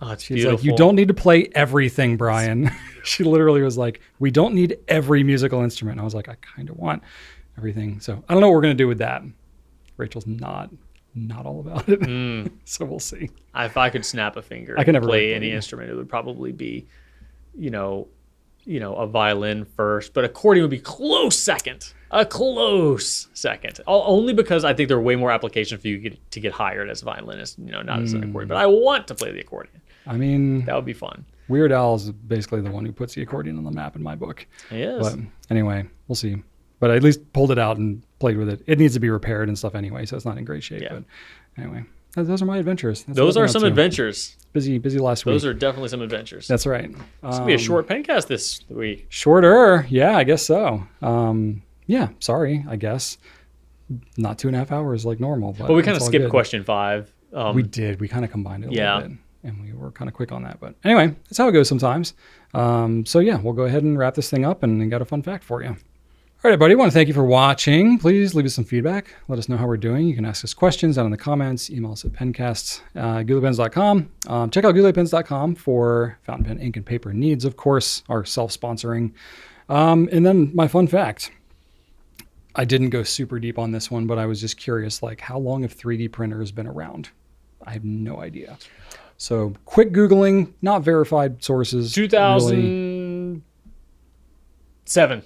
Oh, it's She's beautiful. like, you don't need to play everything, Brian. She literally was like, we don't need every musical instrument. And I was like, I kind of want everything. So I don't know what we're going to do with that. Rachel's not all about it. So we'll see. If I could snap a finger I can and never play really any play. instrument, it would probably be, a violin first, but accordion would be close second. A close second. Only because I think there are way more applications for you to get hired as a violinist, not as an accordion. But I want to play the accordion. I mean, That would be fun. Weird Al is basically the one who puts the accordion on the map in my book. Yes. But anyway, we'll see. But I at least pulled it out and played with it. It needs to be repaired and stuff anyway, so it's not in great shape. Yeah. But anyway, those are my adventures. That's Those what I've are been up some to. adventures. Busy last week. Those are definitely some adventures. That's right. This will be a short Pencast this week. Shorter. Yeah, I guess so. Yeah, sorry, I guess. Not 2.5 hours like normal. But we kind of it's all skipped good. question 5. We did. We kind of combined it a Yeah. little bit. And we were kind of quick on that. But anyway, that's how it goes sometimes. So yeah, we'll go ahead and wrap this thing up and got a fun fact for you. All right, everybody, I want to thank you for watching. Please leave us some feedback. Let us know how we're doing. You can ask us questions down in the comments. Email us at Pencast, gouletpens.com. Check out gouletpens.com for fountain pen, ink, and paper needs, of course, our self-sponsoring. And then my fun fact. I didn't go super deep on this one, but I was just curious, like, how long have 3D printers been around? I have no idea. So quick Googling, not verified sources. 2007. Really.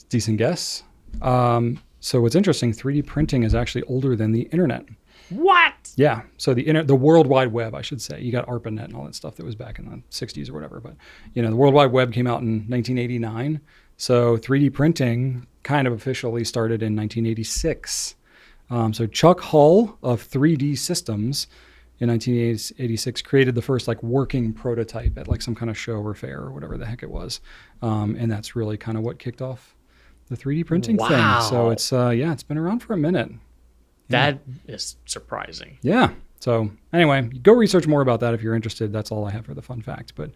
Decent guess. So what's interesting, 3D printing is actually older than the internet. What? Yeah. So the World Wide Web, I should say. You got ARPANET and all that stuff that was back in the 60s or whatever. But, the World Wide Web came out in 1989. So 3D printing kind of officially started in 1986. So Chuck Hull of 3D Systems in 1986 created the first working prototype at some kind of show or fair or whatever the heck it was. And that's really kind of what kicked off the 3D printing Wow. thing. So it's it's been around for a minute. That is surprising. Yeah. So anyway, go research more about that if you're interested. That's all I have for the fun fact. But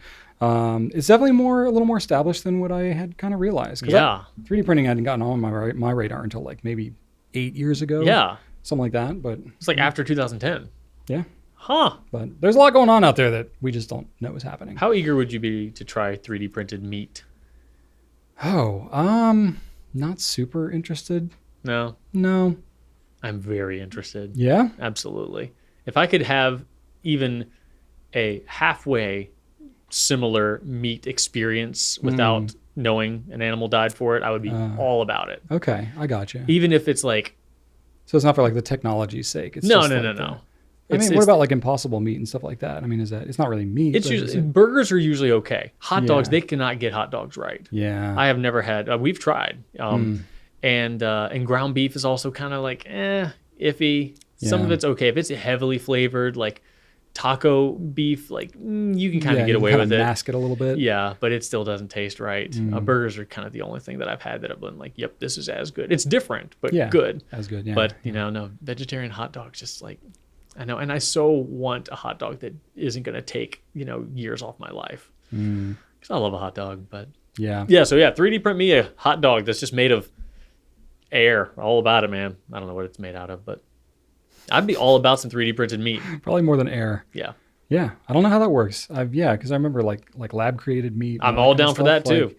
it's definitely a little more established than what I had kind of realized. 'Cause Yeah. 3D printing hadn't gotten on my radar until maybe 8 years ago. Yeah. Something like that. But It's after 2010. yeah. Huh. But there's a lot going on out there that we just don't know is happening. How eager would you be to try 3D printed meat? Not super interested. No. No. I'm very interested. Yeah. Absolutely. If I could have even a halfway similar meat experience without knowing an animal died for it, I would be all about it. Okay. I got you. Even if it's So it's not for the technology's sake. It's no. I mean, what about Impossible meat and stuff like that? I mean, it's not really meat. It's but usually burgers are usually okay. Hot Yeah. dogs, they cannot get hot dogs right. Yeah. I have never had. We've tried, and ground beef is also kind of iffy. Some of Yeah. it's okay if it's heavily flavored, like taco beef. You can kind of get away kinda with it. mask it a little bit. Yeah, but it still doesn't taste right. Burgers are kind of the only thing that I've had that I've been like, yep, this is as good. It's different, but good. As good. Yeah. But no, vegetarian hot dogs just I know, and I so want a hot dog that isn't going to take years off my life. Because I love a hot dog, but yeah. So 3D print me a hot dog that's just made of air. All about it, man. I don't know what it's made out of, but I'd be all about some 3D printed meat. Probably more than air. Yeah. Yeah. I don't know how that works. Because I remember like lab created meat. I'm all down for that too.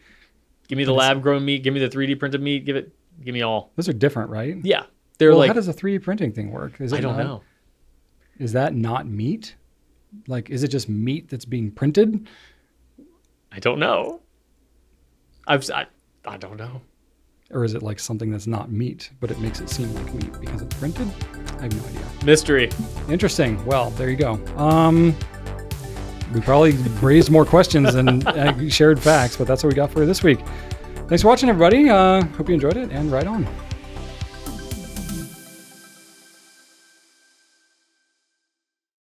Give me the lab grown meat. Give me the 3D printed meat. Give me all. Those are different, right? Yeah. They're how does the 3D printing thing work? I don't know. Is that not meat? Is it just meat that's being printed? I don't know. I don't know. Or is it something that's not meat, but it makes it seem like meat because it's printed? I have no idea. Mystery. Interesting. Well, there you go. We probably raised more questions than shared facts, but that's what we got for this week. Thanks for watching, everybody. Hope you enjoyed it, and right on.